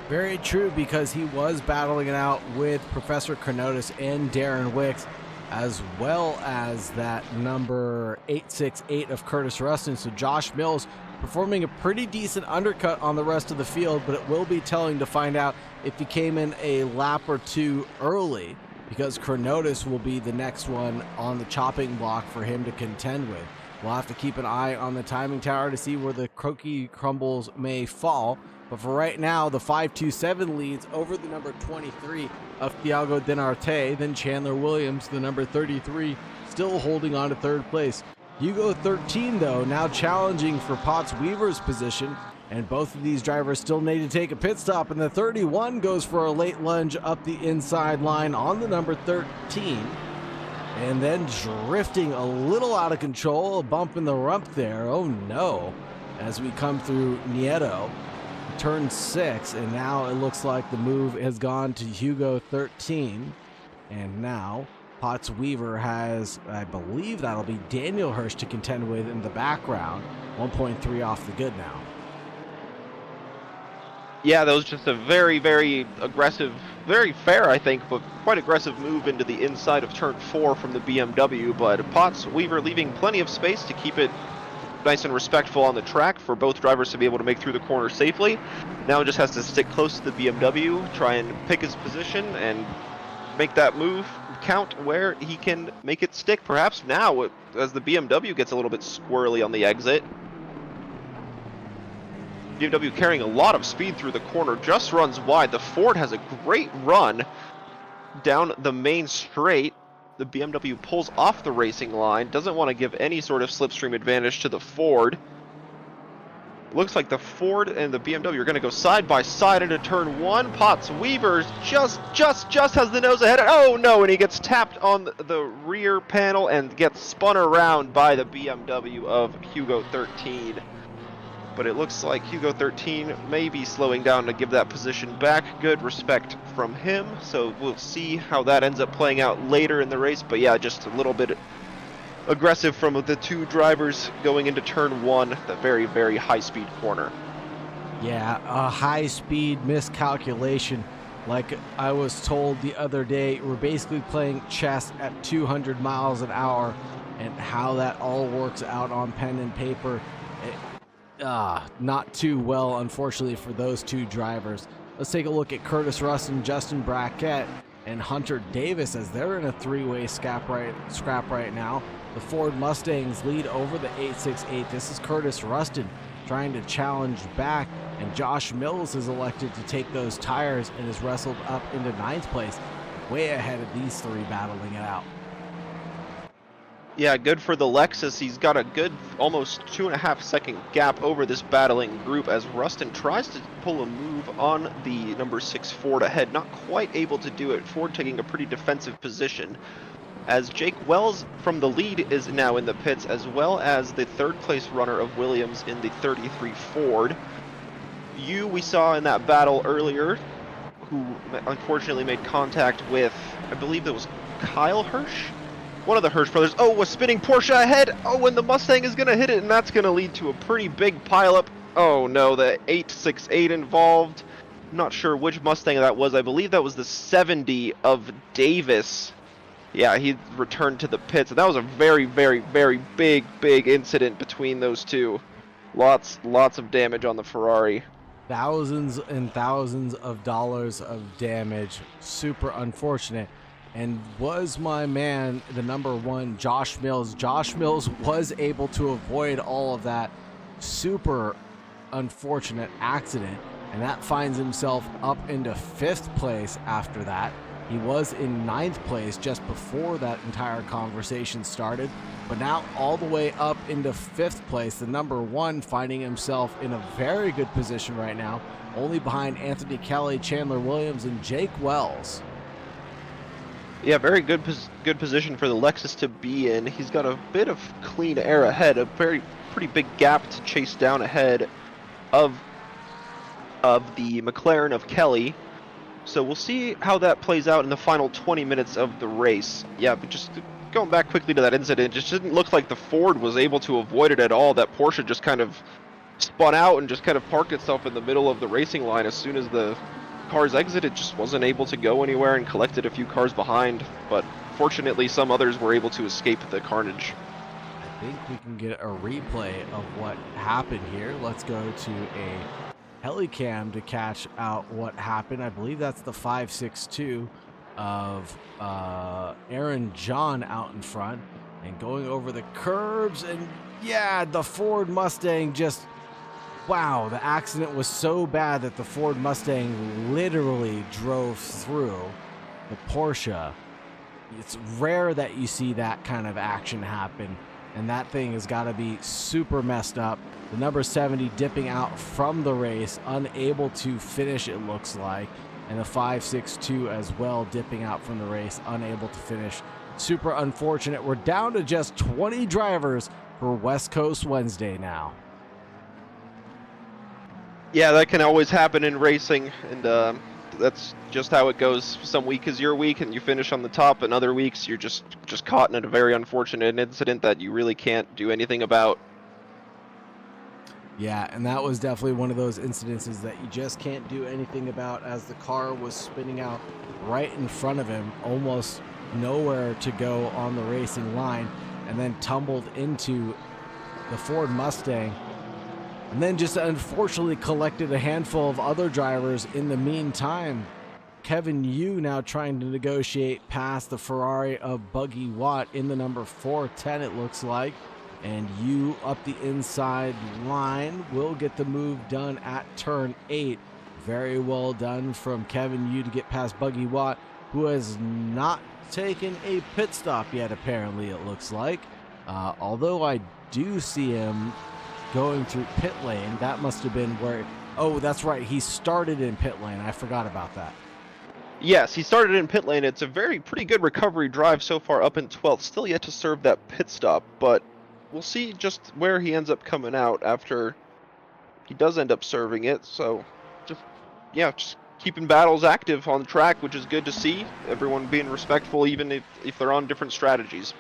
Very true, because he was battling it out with Professor Chronotis and Darren Wicks, as well as that number 868 of Curtis Rustin. So Josh Mills performing a pretty decent undercut on the rest of the field, but it will be telling to find out if he came in a lap or two early, because Chronotis will be the next one on the chopping block for him to contend with. We'll have to keep an eye on the timing tower to see where the cookie crumbles may fall. But for right now, the 527 leads over the number 23 of Thiago Dinarte, then Chandler Williams, the number 33, still holding on to third place. Hugo 13, though, now challenging for Potts Weaver's position, and both of these drivers still need to take a pit stop, and the 31 goes for a late lunge up the inside line on the number 13, and then drifting a little out of control, a bump in the rump there, oh no, as we come through Nieto. Turn 6, and now it looks like the move has gone to Hugo 13, and now Potts Weaver has, I believe that'll be Daniel Hirsch to contend with in the background. 1.3 off the good now. Yeah, that was just a very, very aggressive, very fair, I think, but quite aggressive move into the inside of turn 4 from the BMW, but Potts Weaver leaving plenty of space to keep it nice and respectful on the track for both drivers to be able to make through the corner safely. Now just has to stick close to the BMW, try and pick his position and make that move count where he can make it stick. Perhaps now, as the BMW gets a little bit squirrely on the exit. BMW carrying a lot of speed through the corner, just runs wide. The Ford has a great run down the main straight. The BMW pulls off the racing line, doesn't want to give any sort of slipstream advantage to the Ford. Looks like the Ford and the BMW are going to go side by side into turn 1. Potts Weaver just has the nose ahead. Oh no, and he gets tapped on the rear panel and gets spun around by the BMW of Hugo 13. But it looks like Hugo 13 may be slowing down to give that position back. Good respect from him, so we'll see how that ends up playing out later in the race. But yeah, just a little bit aggressive from the two drivers going into turn 1, the very, very high-speed corner. Yeah, a high-speed miscalculation. Like I was told the other day, we're basically playing chess at 200 miles an hour, and how that all works out on pen and paper, not too well, unfortunately, for those two drivers. Let's take a look at Curtis Rustin, Justin Brackett, and Hunter Davis as they're in a three-way scrap right now. The Ford Mustangs lead over the 868. This is Curtis Rustin trying to challenge back, and Josh Mills has elected to take those tires and is wrestled up into 9th place, way ahead of these three battling it out. Yeah, good for the Lexus. He's got a good almost 2.5 second gap over this battling group as Rustin tries to pull a move on the number 6 Ford ahead. Not quite able to do it. Ford taking a pretty defensive position. As Jake Wells from the lead is now in the pits, as well as the 3rd place runner of Williams in the 33 Ford. We saw in that battle earlier, who unfortunately made contact with, I believe that was Kyle Hirsch? One of the Hirsch brothers. Oh, a spinning Porsche ahead. Oh, and the Mustang is going to hit it, and that's going to lead to a pretty big pileup. Oh, no, the 868 involved. I'm not sure which Mustang that was. I believe that was the 70 of Davis Yeah, he returned to the pits. And that was a very, very, very big incident between those two. Lots of damage on the Ferrari. Thousands and thousands of dollars of damage. Super unfortunate. And was my man, the number 1, Josh Mills. Josh Mills was able to avoid all of that super unfortunate accident, and that finds himself up into 5th place after that. He was in 9th place just before that entire conversation started, but now all the way up into 5th place, the number 1 finding himself in a very good position right now, only behind Anthony Kelly, Chandler Williams, and Jake Wells. Yeah, very good position for the Lexus to be in. He's got a bit of clean air ahead, a pretty big gap to chase down ahead of the McLaren of Kelly. So we'll see how that plays out in the final 20 minutes of the race. Yeah, but just going back quickly to that incident, it just didn't look like the Ford was able to avoid it at all. That Porsche just kind of spun out and just kind of parked itself in the middle of the racing line as soon as the cars exited. Just wasn't able to go anywhere and collected a few cars behind, but fortunately some others were able to escape the carnage. I think we can get a replay of what happened here. Let's go to a helicam to catch out what happened. I believe that's the 562 of Aaron John out in front and going over the curbs, and yeah, the Ford Mustang just, wow, the accident was so bad that the Ford Mustang literally drove through the Porsche. It's rare that you see that kind of action happen, and that thing has got to be super messed up. The number 70 dipping out from the race, unable to finish, it looks like, and the 562 as well dipping out from the race, unable to finish. Super unfortunate. We're down to just 20 drivers for West Coast Wednesday now. Yeah, that can always happen in racing, and that's just how it goes. Some week is your week and you finish on the top, and other weeks you're just caught in a very unfortunate incident that you really can't do anything about. Yeah, and that was definitely one of those incidences that you just can't do anything about, as the car was spinning out right in front of him, almost nowhere to go on the racing line, and then tumbled into the Ford Mustang, and then just unfortunately collected a handful of other drivers in the meantime. Kevin Yu now trying to negotiate past the Ferrari of Buggy Watt in the number 410, it looks like. And Yu up the inside line will get the move done at turn 8. Very well done from Kevin Yu to get past Buggy Watt, who has not taken a pit stop yet, apparently, it looks like. Although I do see him going through pit lane. That must have been where... Oh, that's right. He started in pit lane. I forgot about that. Yes, he started in pit lane. It's a pretty good recovery drive so far up in 12th. Still yet to serve that pit stop, but we'll see just where he ends up coming out after he does end up serving it. So just keeping battles active on the track, which is good to see. Everyone being respectful, even if they're on different strategies.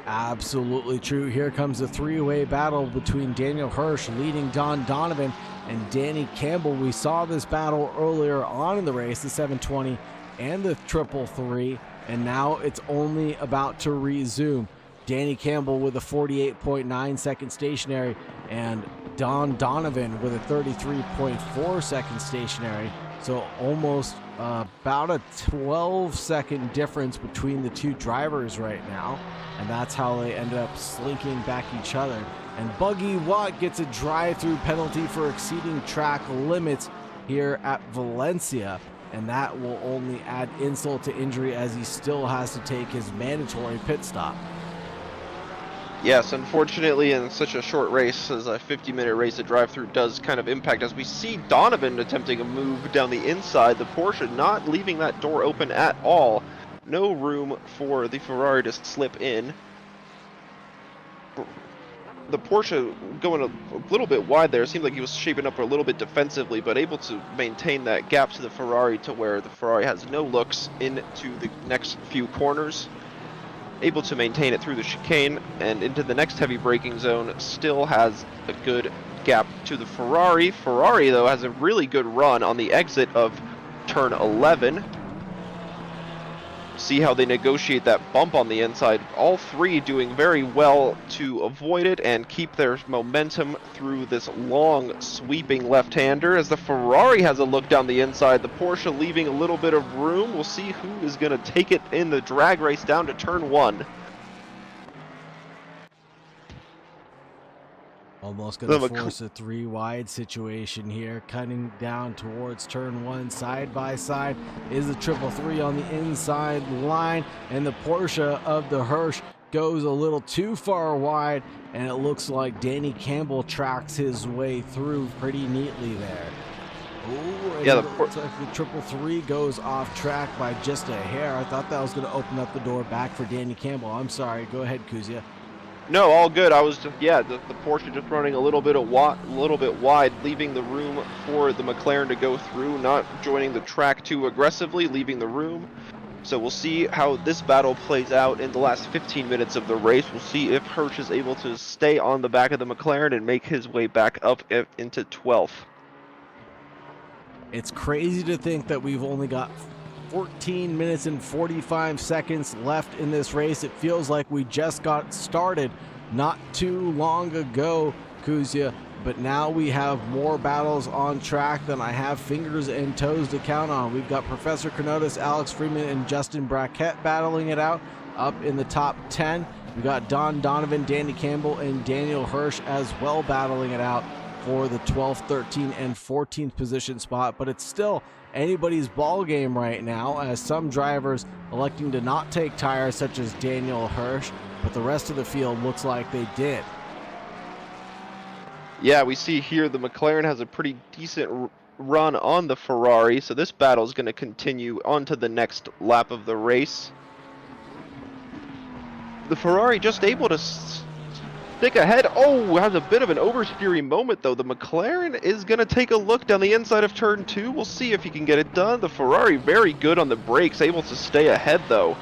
Absolutely true. Here comes the three-way battle between Daniel Hirsch leading Don Donovan and Danny Campbell. We saw this battle earlier on in the race, the 720 and the 333, and now it's only about to resume. Danny Campbell with a 48.9 second stationary, and Don Donovan with a 33.4 second stationary. So almost about a 12-second difference between the two drivers right now, and that's how they ended up slinking back each other. And Buggy Watt gets a drive-through penalty for exceeding track limits here at Valencia, and that will only add insult to injury as he still has to take his mandatory pit stop. Yes, unfortunately, in such a short race as a 50-minute race, the drive-through does kind of impact, as we see Donovan attempting a move down the inside, the Porsche not leaving that door open at all. No room for the Ferrari to slip in. The Porsche going a little bit wide there. It seemed like he was shaping up a little bit defensively, but able to maintain that gap to the Ferrari to where the Ferrari has no looks into the next few corners. Able to maintain it through the chicane and into the next heavy braking zone. Still has a good gap to the Ferrari. Ferrari, though, has a really good run on the exit of turn 11. see how they negotiate that bump on the inside. All three doing very well to avoid it and keep their momentum through this long sweeping left-hander. As the Ferrari has a look down the inside, the Porsche leaving a little bit of room. We'll see who is going to take it in the drag race down to turn 1. Almost going to force a 3 wide situation here, cutting down towards turn 1 side by side is the 333 on the inside line, and the Porsche of the Hirsch goes a little too far wide, and it looks like Danny Campbell tracks his way through pretty neatly there. Ooh, yeah, looks like the 333 goes off track by just a hair. I thought that was going to open up the door back for Danny Campbell. I'm sorry. Go ahead, Kuzia. No, all good. I was just, yeah, the Porsche just running a little bit wide, leaving the room for the McLaren to go through, not joining the track too aggressively, leaving the room. So we'll see how this battle plays out in the last 15 minutes of the race. We'll see if Hirsch is able to stay on the back of the McLaren and make his way back up into 12th. It's crazy to think that we've only got 14 minutes and 45 seconds left in this race. It feels like we just got started not too long ago, Kuzia, but now we have more battles on track than I have fingers and toes to count on. We've got Professor Kenotis, Alex Freeman, and Justin Brackett battling it out up in the top 10. We got Don Donovan, Danny Campbell, and Daniel Hirsch as well battling it out for the 12th, 13th, and 14th position spot, but it's still anybody's ball game right now, as some drivers electing to not take tires, such as Daniel Hirsch, but the rest of the field looks like they did. Yeah, we see here the McLaren has a pretty decent run on the Ferrari, so this battle is going to continue on to the next lap of the race. The Ferrari just able to stick ahead. Oh, has a bit of an oversteering moment though. The McLaren is going to take a look down the inside of turn 2. We'll see if he can get it done. The Ferrari very good on the brakes, able to stay ahead though.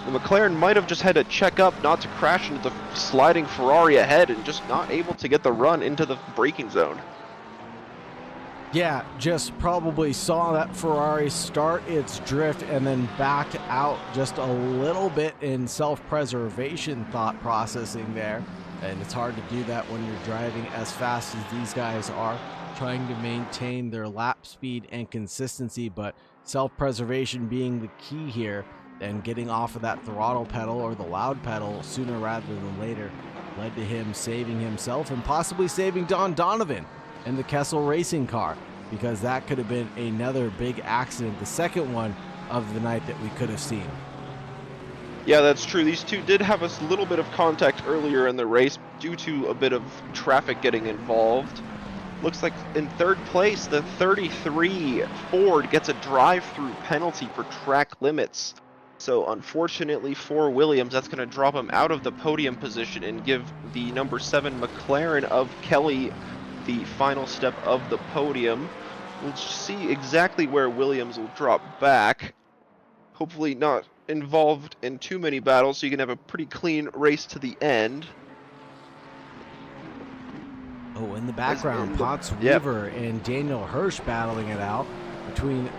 The McLaren might have just had to check up not to crash into the sliding Ferrari ahead and just not able to get the run into the braking zone. Yeah, just probably saw that Ferrari start its drift and then backed out just a little bit in self-preservation thought processing there. And it's hard to do that when you're driving as fast as these guys are, trying to maintain their lap speed and consistency, but self-preservation being the key here, and getting off of that throttle pedal or the loud pedal sooner rather than later led to him saving himself and possibly saving Don Donovan and the Kessel racing car, because that could have been another big accident, the second one of the night that we could have seen. Yeah, that's true. These two did have a little bit of contact earlier in the race due to a bit of traffic getting involved. Looks like in third place, the 33 Ford gets a drive-through penalty for track limits. So unfortunately for Williams, that's going to drop him out of the podium position and give the number 7 McLaren of Kelly the final step of the podium. We'll see exactly where Williams will drop back. Hopefully not involved in too many battles, so you can have a pretty clean race to the end. Oh, in the background, Potts Weaver and Daniel Hirsch battling it out between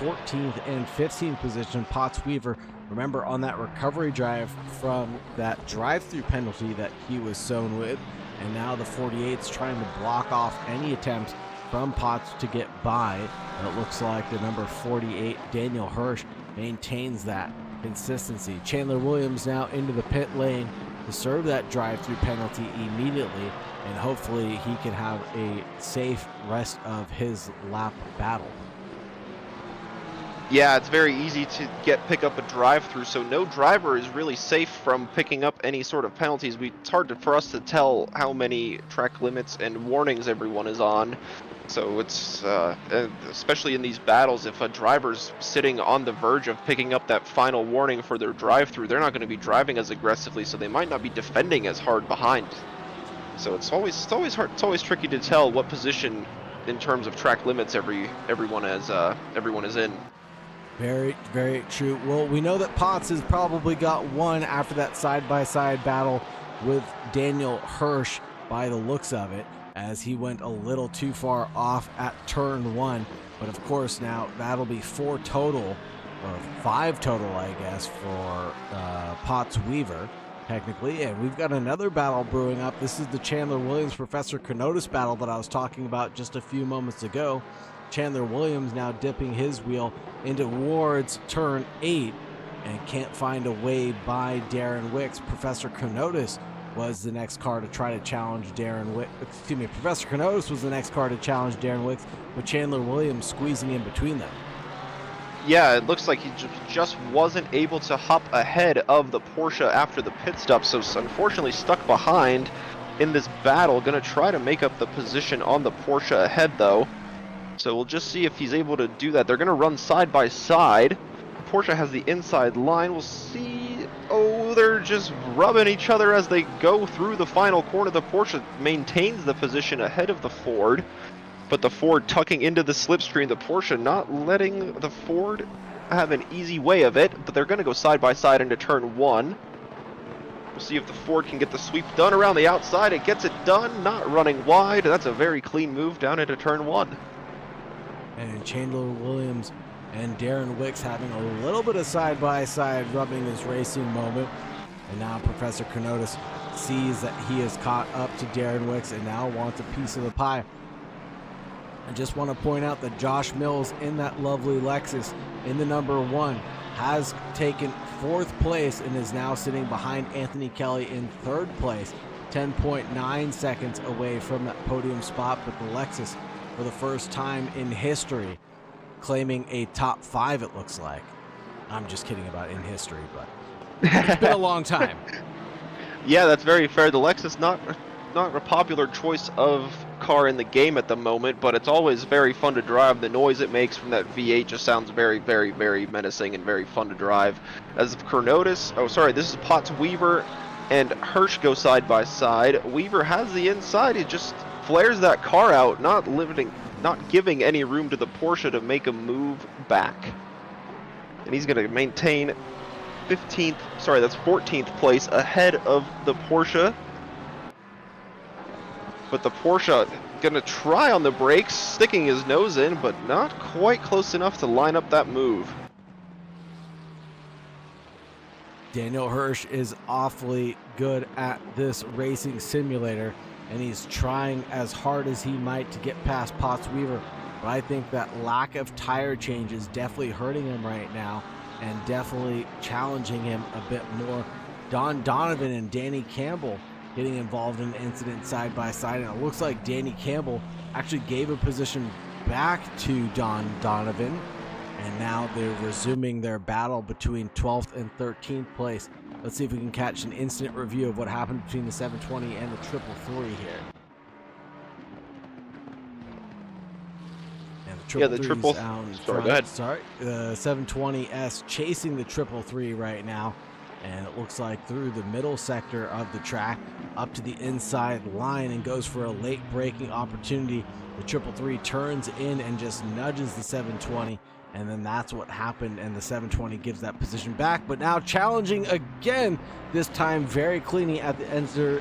14th and 15th position. Potts Weaver, remember, on that recovery drive from that drive-through penalty that he was sown with, and now the 48's trying to block off any attempt from Potts to get by, and it looks like the number 48, Daniel Hirsch, maintains that consistency. Chandler Williams now into the pit lane to serve that drive-through penalty immediately, and hopefully he can have a safe rest of his lap battle. Yeah, it's very easy to pick up a drive-through, so no driver is really safe from picking up any sort of penalties. It's hard for us to tell how many track limits and warnings everyone is on. So it's, especially in these battles, if a driver's sitting on the verge of picking up that final warning for their drive-through, they're not going to be driving as aggressively, so they might not be defending as hard behind. So it's always hard. It's always tricky to tell what position in terms of track limits everyone is in. Very, very true. Well, we know that Potts has probably got one after that side-by-side battle with Daniel Hirsch by the looks of it, as he went a little too far off at turn 1. But of course now that'll be 4 total or 5 total, I guess, for Potts Weaver, technically. And we've got another battle brewing up. This is the Chandler Williams Professor Chronotis battle that I was talking about just a few moments ago. Chandler Williams now dipping his wheel into towards turn 8 and can't find a way by Darren Wicks. Professor Chronotis was the next car to try to challenge Darren Wicks. Excuse me, Professor Chronotis was the next car to challenge Darren Wicks, but Chandler Williams squeezing in between them. Yeah, it looks like he just wasn't able to hop ahead of the Porsche after the pit stop, so unfortunately stuck behind in this battle. Gonna try to make up the position on the Porsche ahead, though. So we'll just see if he's able to do that. They're gonna run side by side. Porsche has the inside line. We'll see. Oh, they're just rubbing each other as they go through the final corner. The Porsche maintains the position ahead of the Ford, but the Ford tucking into the slipstream. The Porsche not letting the Ford have an easy way of it, but they're going to go side by side into turn 1. We'll see if the Ford can get the sweep done around the outside. It gets it done, not running wide. That's a very clean move down into turn 1. And Chandler Williams and Darren Wicks having a little bit of side-by-side rubbing his racing moment. And now Professor Chronotis sees that he has caught up to Darren Wicks and now wants a piece of the pie. I just want to point out that Josh Mills in that lovely Lexus in the number 1 has taken 4th place and is now sitting behind Anthony Kelly in 3rd place, 10.9 seconds away from that podium spot. But the Lexus, for the first time in history, claiming a top 5, it looks like. I'm just kidding about in history, but it's been a long time. Yeah, that's very fair. The Lexus not a popular choice of car in the game at the moment, but it's always very fun to drive. The noise it makes from that V8 just sounds very, very, very menacing and very fun to drive. As Chronotis, oh sorry, this is Potts Weaver and Hirsch go side by side. Weaver has the inside. He just flares that car out, not giving any room to the Porsche to make a move back. And he's going to maintain 14th place ahead of the Porsche. But the Porsche going to try on the brakes, sticking his nose in, but not quite close enough to line up that move. Daniel Hirsch is awfully good at this racing simulator, and he's trying as hard as he might to get past Potts Weaver. But I think that lack of tire change is definitely hurting him right now and definitely challenging him a bit more. Don Donovan and Danny Campbell getting involved in an incident side by side, and it looks like Danny Campbell actually gave a position back to Don Donovan, and now they're resuming their battle between 12th and 13th place. Let's see if we can catch an instant review of what happened between the 720 and the 333 here. And the 333 sorry, go ahead. Sorry, the 720S chasing the 333 right now. And it looks like through the middle sector of the track up to the inside line and goes for a late braking opportunity. The 333 turns in and just nudges the 720, and then that's what happened, and the 720 gives that position back. But now challenging again, this time very cleanly at the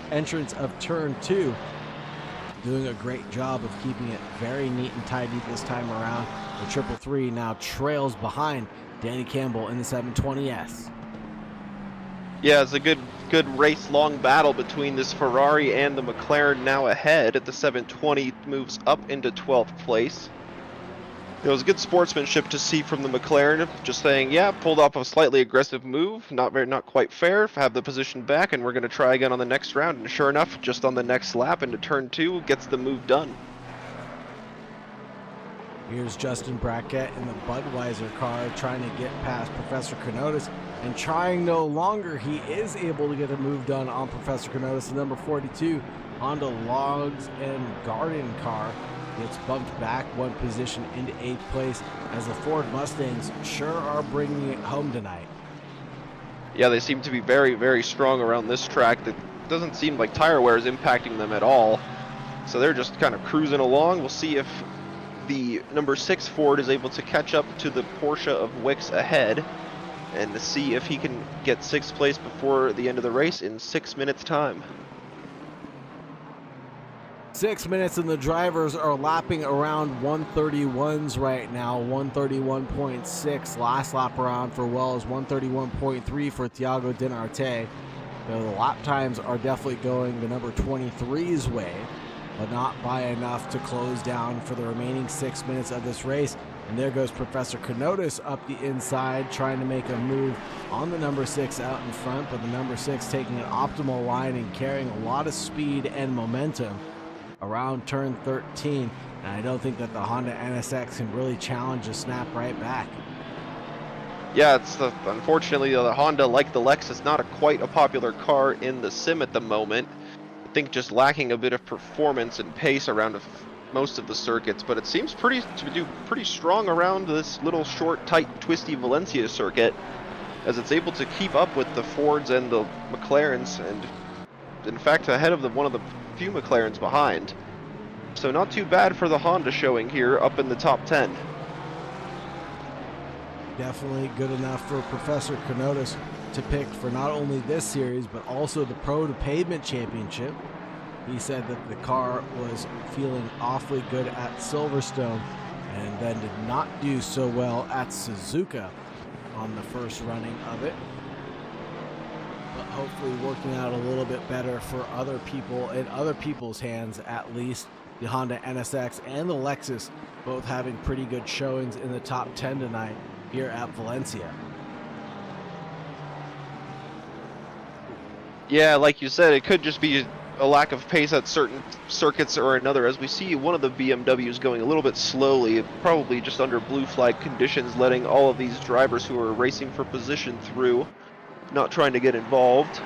entrance of turn 2. Doing a great job of keeping it very neat and tidy this time around. The 333 now trails behind Danny Campbell in the 720S. Yeah, it's a good race-long battle between this Ferrari and the McLaren now ahead. The 720 moves up into 12th place. It was good sportsmanship to see from the McLaren, just saying, yeah, pulled off a slightly aggressive move, not quite fair, have the position back, and we're going to try again on the next round. And sure enough, just on the next lap into turn 2, gets the move done. Here's Justin Brackett in the Budweiser car trying to get past Professor Chronotis, and trying no longer. He is able to get a move done on Professor Chronotis. The number 42 Honda Logs and Garden car gets bumped back 1 position into 8th place, as the Ford Mustangs sure are bringing it home tonight. Yeah, they seem to be very, very strong around this track. That doesn't seem like tire wear is impacting them at all. So they're just kind of cruising along. We'll see if the number 6 Ford is able to catch up to the Porsche of Wicks ahead, and to see if he can get 6th place before the end of the race in 6 minutes time. 6 minutes, and the drivers are lapping around 131s right now. 131.6 last lap around for Wells, 131.3 for Thiago Dinarte. So the lap times are definitely going the number 23's way, but not by enough to close down for the remaining 6 minutes of this race. And there goes Professor Kanotis up the inside, trying to make a move on the number 6 out in front, but the number 6 taking an optimal line and carrying a lot of speed and momentum around turn 13. And I don't think that the Honda NSX can really challenge a snap right back. Yeah, unfortunately the Honda, like the Lexus, not quite a popular car in the sim at the moment. I think just lacking a bit of performance and pace around most of the circuits, but it seems to do pretty strong around this little short, tight, twisty Valencia circuit, as it's able to keep up with the Fords and the McLarens, and in fact ahead of one of the few McLarens behind. So not too bad for the Honda showing here up in the top 10. Definitely good enough for Professor Kanotis to pick for not only this series, but also the Pro to Pavement Championship. He said that the car was feeling awfully good at Silverstone and then did not do so well at Suzuka on the first running of it. But hopefully working out a little bit better for other people, in other people's hands at least. The Honda NSX and the Lexus both having pretty good showings in the top 10 tonight here at Valencia. Yeah, like you said, it could just be a lack of pace at certain circuits or another, as we see one of the BMWs going a little bit slowly, probably just under blue flag conditions, letting all of these drivers who are racing for position through, not trying to get involved.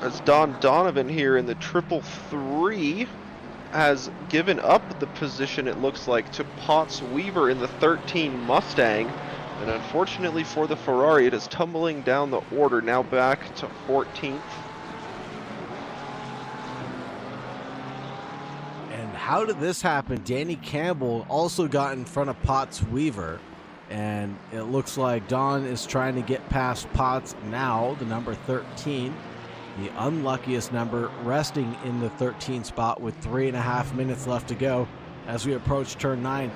As Don Donovan here in the 333 has given up the position, it looks like, to Potts Weaver in the 13 Mustang. And unfortunately for the Ferrari, it is tumbling down the order, now back to 14th. And how did this happen? Danny Campbell also got in front of Potts Weaver, and it looks like Don is trying to get past Potts now, the number 13. The unluckiest number, resting in the 13 spot with 3.5 minutes left to go as we approach turn 9.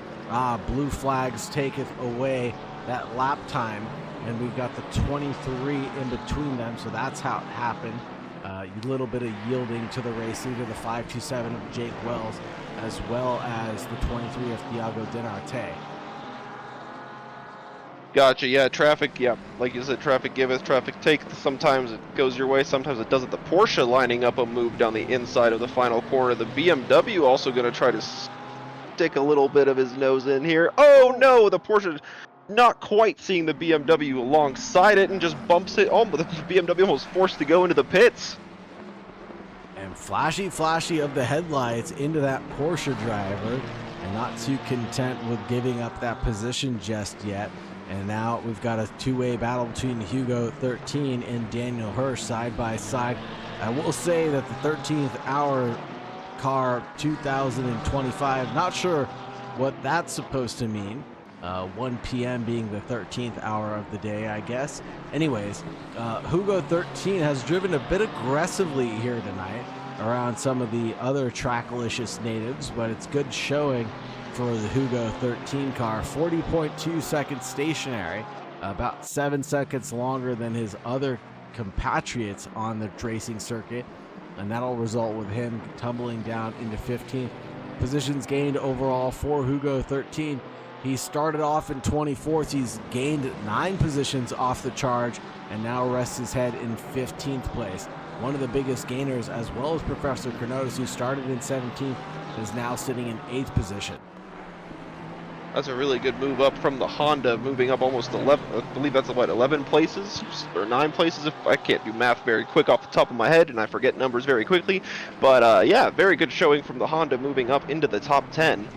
Blue flags taketh away that lap time, and we've got the 23 in between them, so that's how it happened. A little bit of yielding to the race leader, the 527 of Jake Wells, as well as the 23 of Thiago Dinarte. Gotcha, yeah, traffic, yeah, like you said, traffic giveth, traffic taketh. Sometimes it goes your way, sometimes it doesn't. The Porsche lining up a move down the inside of the final corner. The BMW also going to try to stick a little bit of his nose in here. Oh no, the Porsche not quite seeing the BMW alongside it and just bumps it. Oh, the BMW almost forced to go into the pits. And flashy of the headlights into that Porsche driver, and not too content with giving up that position just yet. And now we've got a two-way battle between Hugo 13 and Daniel Hirsch side by side. I will say that the 13th hour car 2025, not sure what that's supposed to mean. 1 p.m. being the 13th hour of the day, I guess. Anyways, Hugo 13 has driven a bit aggressively here tonight around some of the other Trackalicious natives, but it's good showing for the Hugo 13 car. 40.2 seconds stationary, about 7 seconds longer than his other compatriots on the racing circuit, and that'll result with him tumbling down into 15th. Positions gained overall for Hugo 13. He started off in 24th. He's gained 9 positions off the charge and now rests his head in 15th place. One of the biggest gainers, as well as Professor Kanotis, who started in 17th, is now sitting in 8th position. That's a really good move up from the Honda, moving up almost 11, I believe that's what, 11 places? Or 9 places, if I can't do math very quick off the top of my head, and I forget numbers very quickly. But yeah, very good showing from the Honda, moving up into the top 10.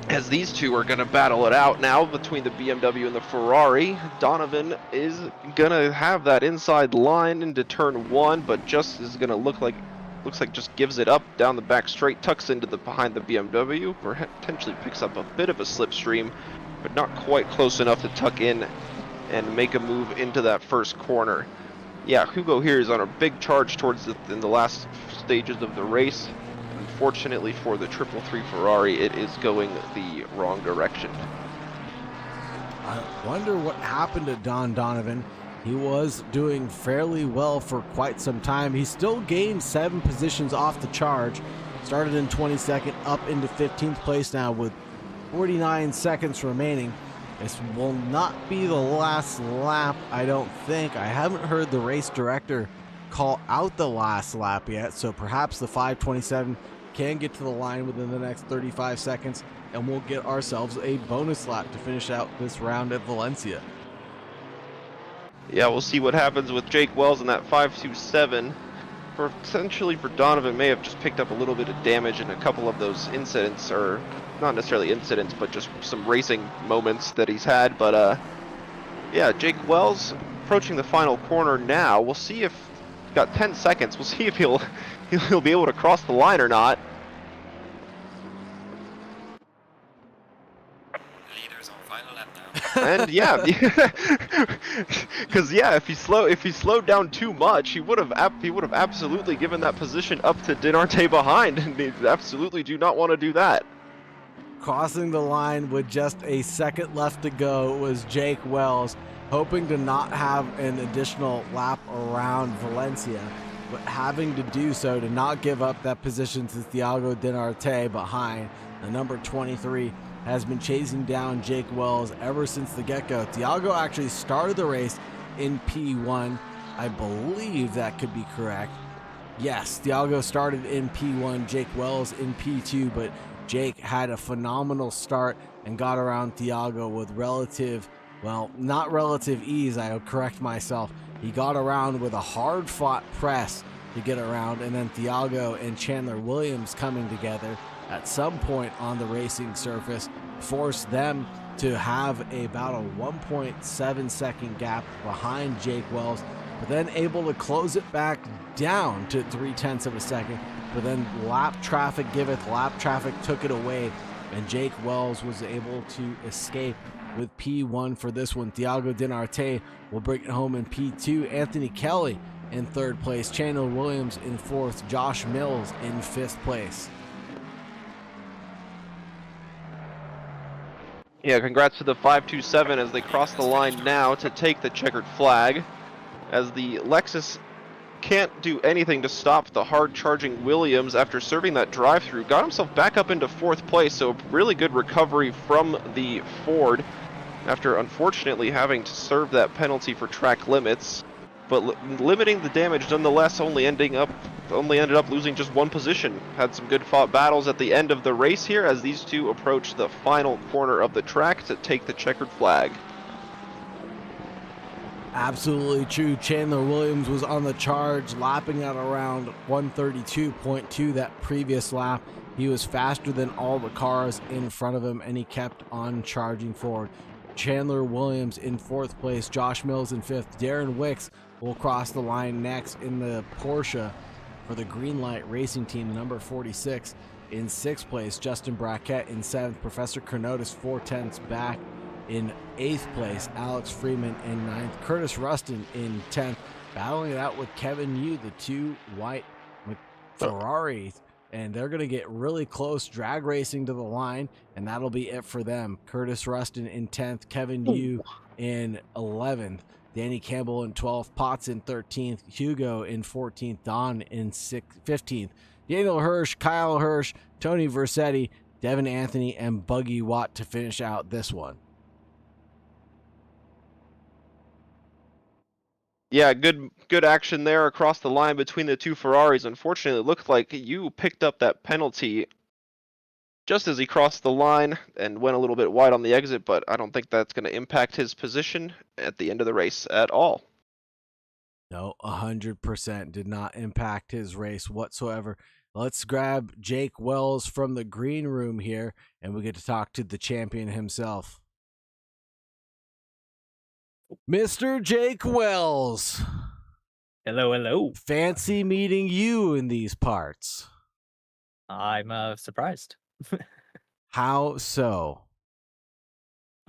As these two are going to battle it out now between the BMW and the Ferrari. Donovan is going to have that inside line into turn 1, but just is going to looks like just gives it up down the back straight, tucks into the behind the BMW, potentially picks up a bit of a slipstream, but not quite close enough to tuck in and make a move into that first corner. Yeah, Hugo here is on a big charge towards in the last stages of the race. Unfortunately for the 333 Ferrari, it is going the wrong direction. I wonder what happened to Don Donovan. He was doing fairly well for quite some time. He still gained 7 positions off the charge. Started in 22nd, up into 15th place now with 49 seconds remaining. This will not be the last lap, I don't think. I haven't heard the race director call out the last lap yet, so perhaps the 5:27 can get to the line within the next 35 seconds, and we'll get ourselves a bonus lap to finish out this round at Valencia. Yeah, we'll see what happens with Jake Wells in that 527. Potentially for Donovan, may have just picked up a little bit of damage in a couple of those incidents, or not necessarily incidents, but just some racing moments that he's had. But yeah, Jake Wells approaching the final corner now. We'll see if he's got 10 seconds. We'll see if he'll be able to cross the line or not. Leaders on final lap now. And yeah, because yeah, if he slowed down too much, he would have absolutely given that position up to Dinarte behind, and they absolutely do not want to do that. Crossing the line with just a second left to go was Jake Wells, hoping to not have an additional lap around Valencia, but having to do so to not give up that position to Thiago Dinarte behind. The number 23 has been chasing down Jake Wells ever since the get-go. Thiago actually started the race in P1. I believe that could be correct. Yes, Thiago started in P1, Jake Wells in P2, but Jake had a phenomenal start and got around Thiago with relative, well, not relative ease, I'll correct myself. He got around with a hard-fought press to get around, and then Thiago and Chandler Williams coming together at some point on the racing surface forced them to have about a 1.7 second gap behind Jake Wells, but then able to close it back down to 0.3 of a second. But then lap traffic giveth, lap traffic took it away, and Jake Wells was able to escape with P1 for this one. Thiago Dinarte will bring it home in P2. Anthony Kelly in 3rd place. Chandler Williams in 4th. Josh Mills in 5th place. Yeah, congrats to the 527 as they cross the line now to take the checkered flag, as the Lexus can't do anything to stop the hard-charging Williams after serving that drive-through. Got himself back up into 4th place, so really good recovery from the Ford after unfortunately having to serve that penalty for track limits, but limiting the damage nonetheless, only ended up losing just 1 position. Had some good fought battles at the end of the race here as these two approach the final corner of the track to take the checkered flag. Absolutely true. Chandler Williams was on the charge, lapping at around 132.2 that previous lap. He was faster than all the cars in front of him, and he kept on charging forward. Chandler Williams in 4th place, Josh Mills in 5th. Darren Wicks will cross the line next in the Porsche for the Greenlight Racing Team, the number 46. In 6th place, Justin Brackett in 7th. Professor Carnotis 4/10 back. In 8th place, Alex Freeman in 9th. Curtis Rustin in 10th. Battling it out with Kevin Yu, the 2 white Ferraris. And they're going to get really close, drag racing to the line, and that'll be it for them. Curtis Rustin in 10th. Kevin Yu in 11th. Danny Campbell in 12th. Potts in 13th. Hugo in 14th. Don in 15th. Daniel Hirsch, Kyle Hirsch, Tony Versetti, Devin Anthony, and Buggy Watt to finish out this one. Yeah, good action there across the line between the 2 Ferraris. Unfortunately, it looked like you picked up that penalty just as he crossed the line and went a little bit wide on the exit, but I don't think that's going to impact his position at the end of the race at all. No, 100% did not impact his race whatsoever. Let's grab Jake Wells from the green room here, and we get to talk to the champion himself. Mr. Jake Wells. Hello, hello. Fancy meeting you in these parts. I'm surprised. How so?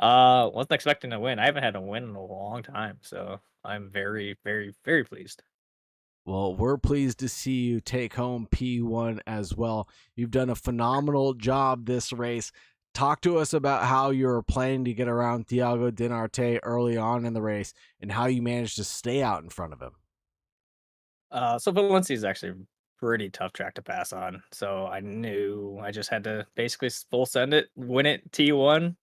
Wasn't expecting to win. I haven't had a win in a long time, so I'm very, very, very pleased. Well, we're pleased to see you take home P1 as well. You've done a phenomenal job this race. Talk to us about how you're planning to get around Thiago Dinarte early on in the race and how you managed to stay out in front of him. So Valencia is actually a pretty tough track to pass on. So I knew I just had to basically full send it, win it T1,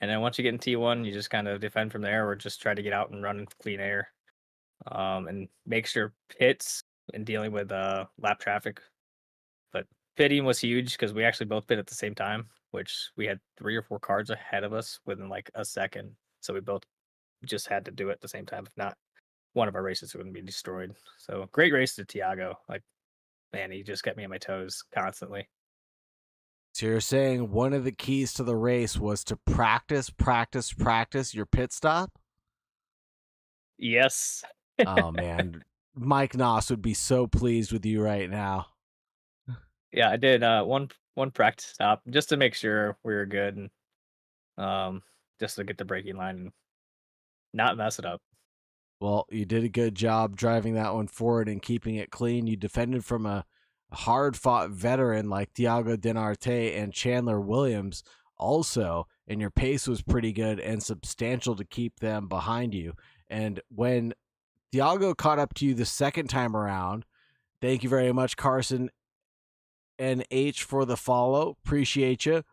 and then once you get in T1, you just kind of defend from there, or just try to get out and run in clean air, and make sure pits and dealing with lap traffic. But pitting was huge because we actually both pit at the same time, which we had 3 or 4 cars ahead of us within like a second. So we both just had to do it at the same time. If not, one of our races wouldn't be destroyed. So great race to Tiago. Like, man, he just kept me on my toes constantly. So you're saying one of the keys to the race was to practice your pit stop? Yes. Oh, man. Mike Noss would be so pleased with you right now. Yeah, I did one practice stop just to make sure we were good, and just to get the braking line and not mess it up. Well, you did a good job driving that one forward and keeping it clean. You defended from a hard-fought veteran like Thiago Dinarte and Chandler Williams also, and your pace was pretty good and substantial to keep them behind you. And when Thiago caught up to you the second time around, thank you very much, Carson and H, for the follow. Appreciate you.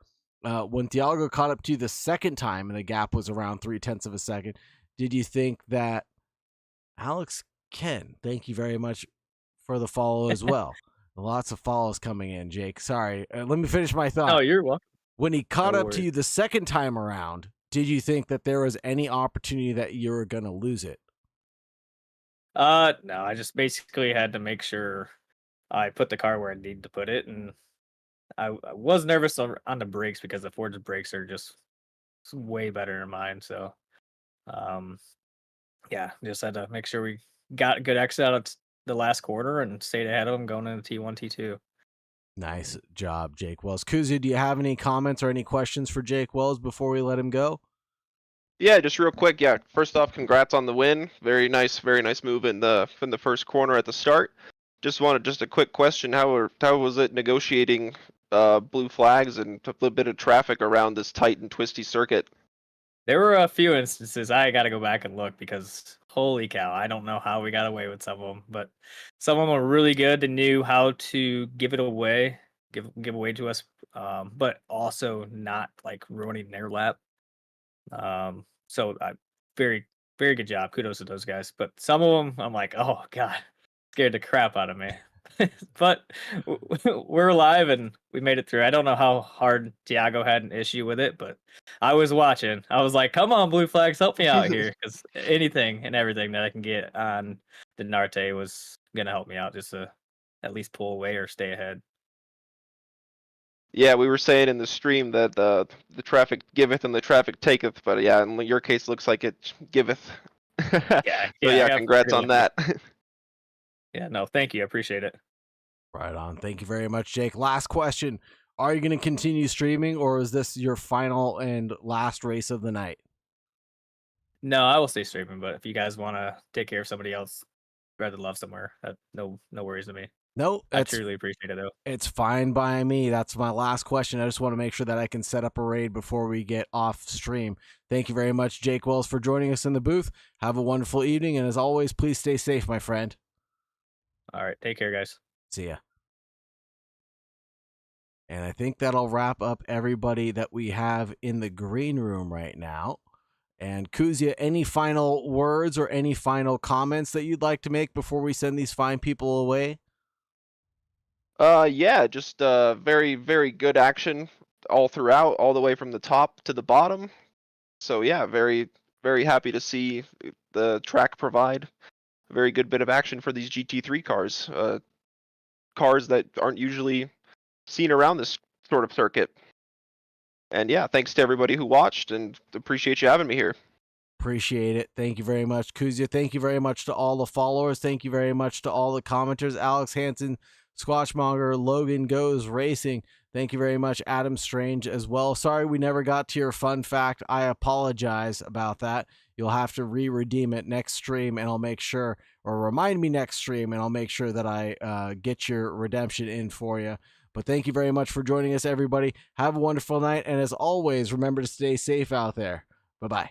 When Thiago caught up to you the second time and the gap was around 0.3 of a second, did you think that Alex Ken, thank you very much for the follow as well. Lots of follows coming in, Jake. Sorry. Let me finish my thought. Oh, you're welcome. When he caught No up to worries. you the second time around, did you think that there was any opportunity that you were going to lose it? No, I just basically had to make sure I put the car where I needed to put it, and I was nervous on the brakes because the Ford's brakes are just way better than mine. So, um, yeah, just had to make sure we got a good exit out of the last quarter and stayed ahead of them going into T1, T2. Nice job, Jake Wells. Kuzia, do you have any comments or any questions for Jake Wells before we let him go? Yeah, just real quick. Yeah, first off, congrats on the win. Very nice move in the first corner at the start. Just a quick question. How was it negotiating blue flags and a little bit of traffic around this tight and twisty circuit? There were a few instances I got to go back and look because holy cow, I don't know how we got away with some of them, but some of them were really good and knew how to give it away, give away to us, but also not like ruining their lap. So very, very good job. Kudos to those guys. But some of them, I'm like, oh god, scared the crap out of me. But we're alive and we made it through. I don't know how hard Tiago had an issue with it, but I was watching. I was like, come on, blue flags, help me out here, because anything and everything that I can get on the Narte was gonna help me out, just to at least pull away or stay ahead. Yeah, we were saying in the stream that the traffic giveth and the traffic taketh, but yeah, in your case, looks like it giveth. Yeah, So I yeah, got congrats pretty on lucky. that. Yeah, no, thank you. I appreciate it. Right on. Thank you very much, Jake. Last question. Are you going to continue streaming, or is this your final and last race of the night? No, I will stay streaming, but if you guys want to take care of somebody else, spread the love somewhere. No worries to me. No, I truly appreciate it, though. it's fine by me. That's my last question. I just want to make sure that I can set up a raid before we get off stream. Thank you very much, Jake Wells, for joining us in the booth. Have a wonderful evening, and as always, please stay safe, my friend. All right, take care, guys. See ya. And I think that'll wrap up everybody that we have in the green room right now. And Kuzia, any final words or any final comments that you'd like to make before we send these fine people away? Yeah, just very, very good action all throughout, all the way from the top to the bottom. So yeah, very, very happy to see the track provide a very good bit of action for these GT3 cars. Cars that aren't usually seen around this sort of circuit. And yeah, thanks to everybody who watched, and appreciate you having me here. Appreciate it. Thank you very much, Kuzia. Thank you very much to all the followers. Thank you very much to all the commenters. Alex Hansen, Squatchmonger, Logan Goes Racing. Thank you very much, Adam Strange, as well. Sorry we never got to your fun fact. I apologize about that. You'll have to re-redeem it next stream, and I'll make sure, or remind me next stream, and I'll make sure that I get your redemption in for you. But thank you very much for joining us, everybody. Have a wonderful night, and as always, remember to stay safe out there. Bye-bye.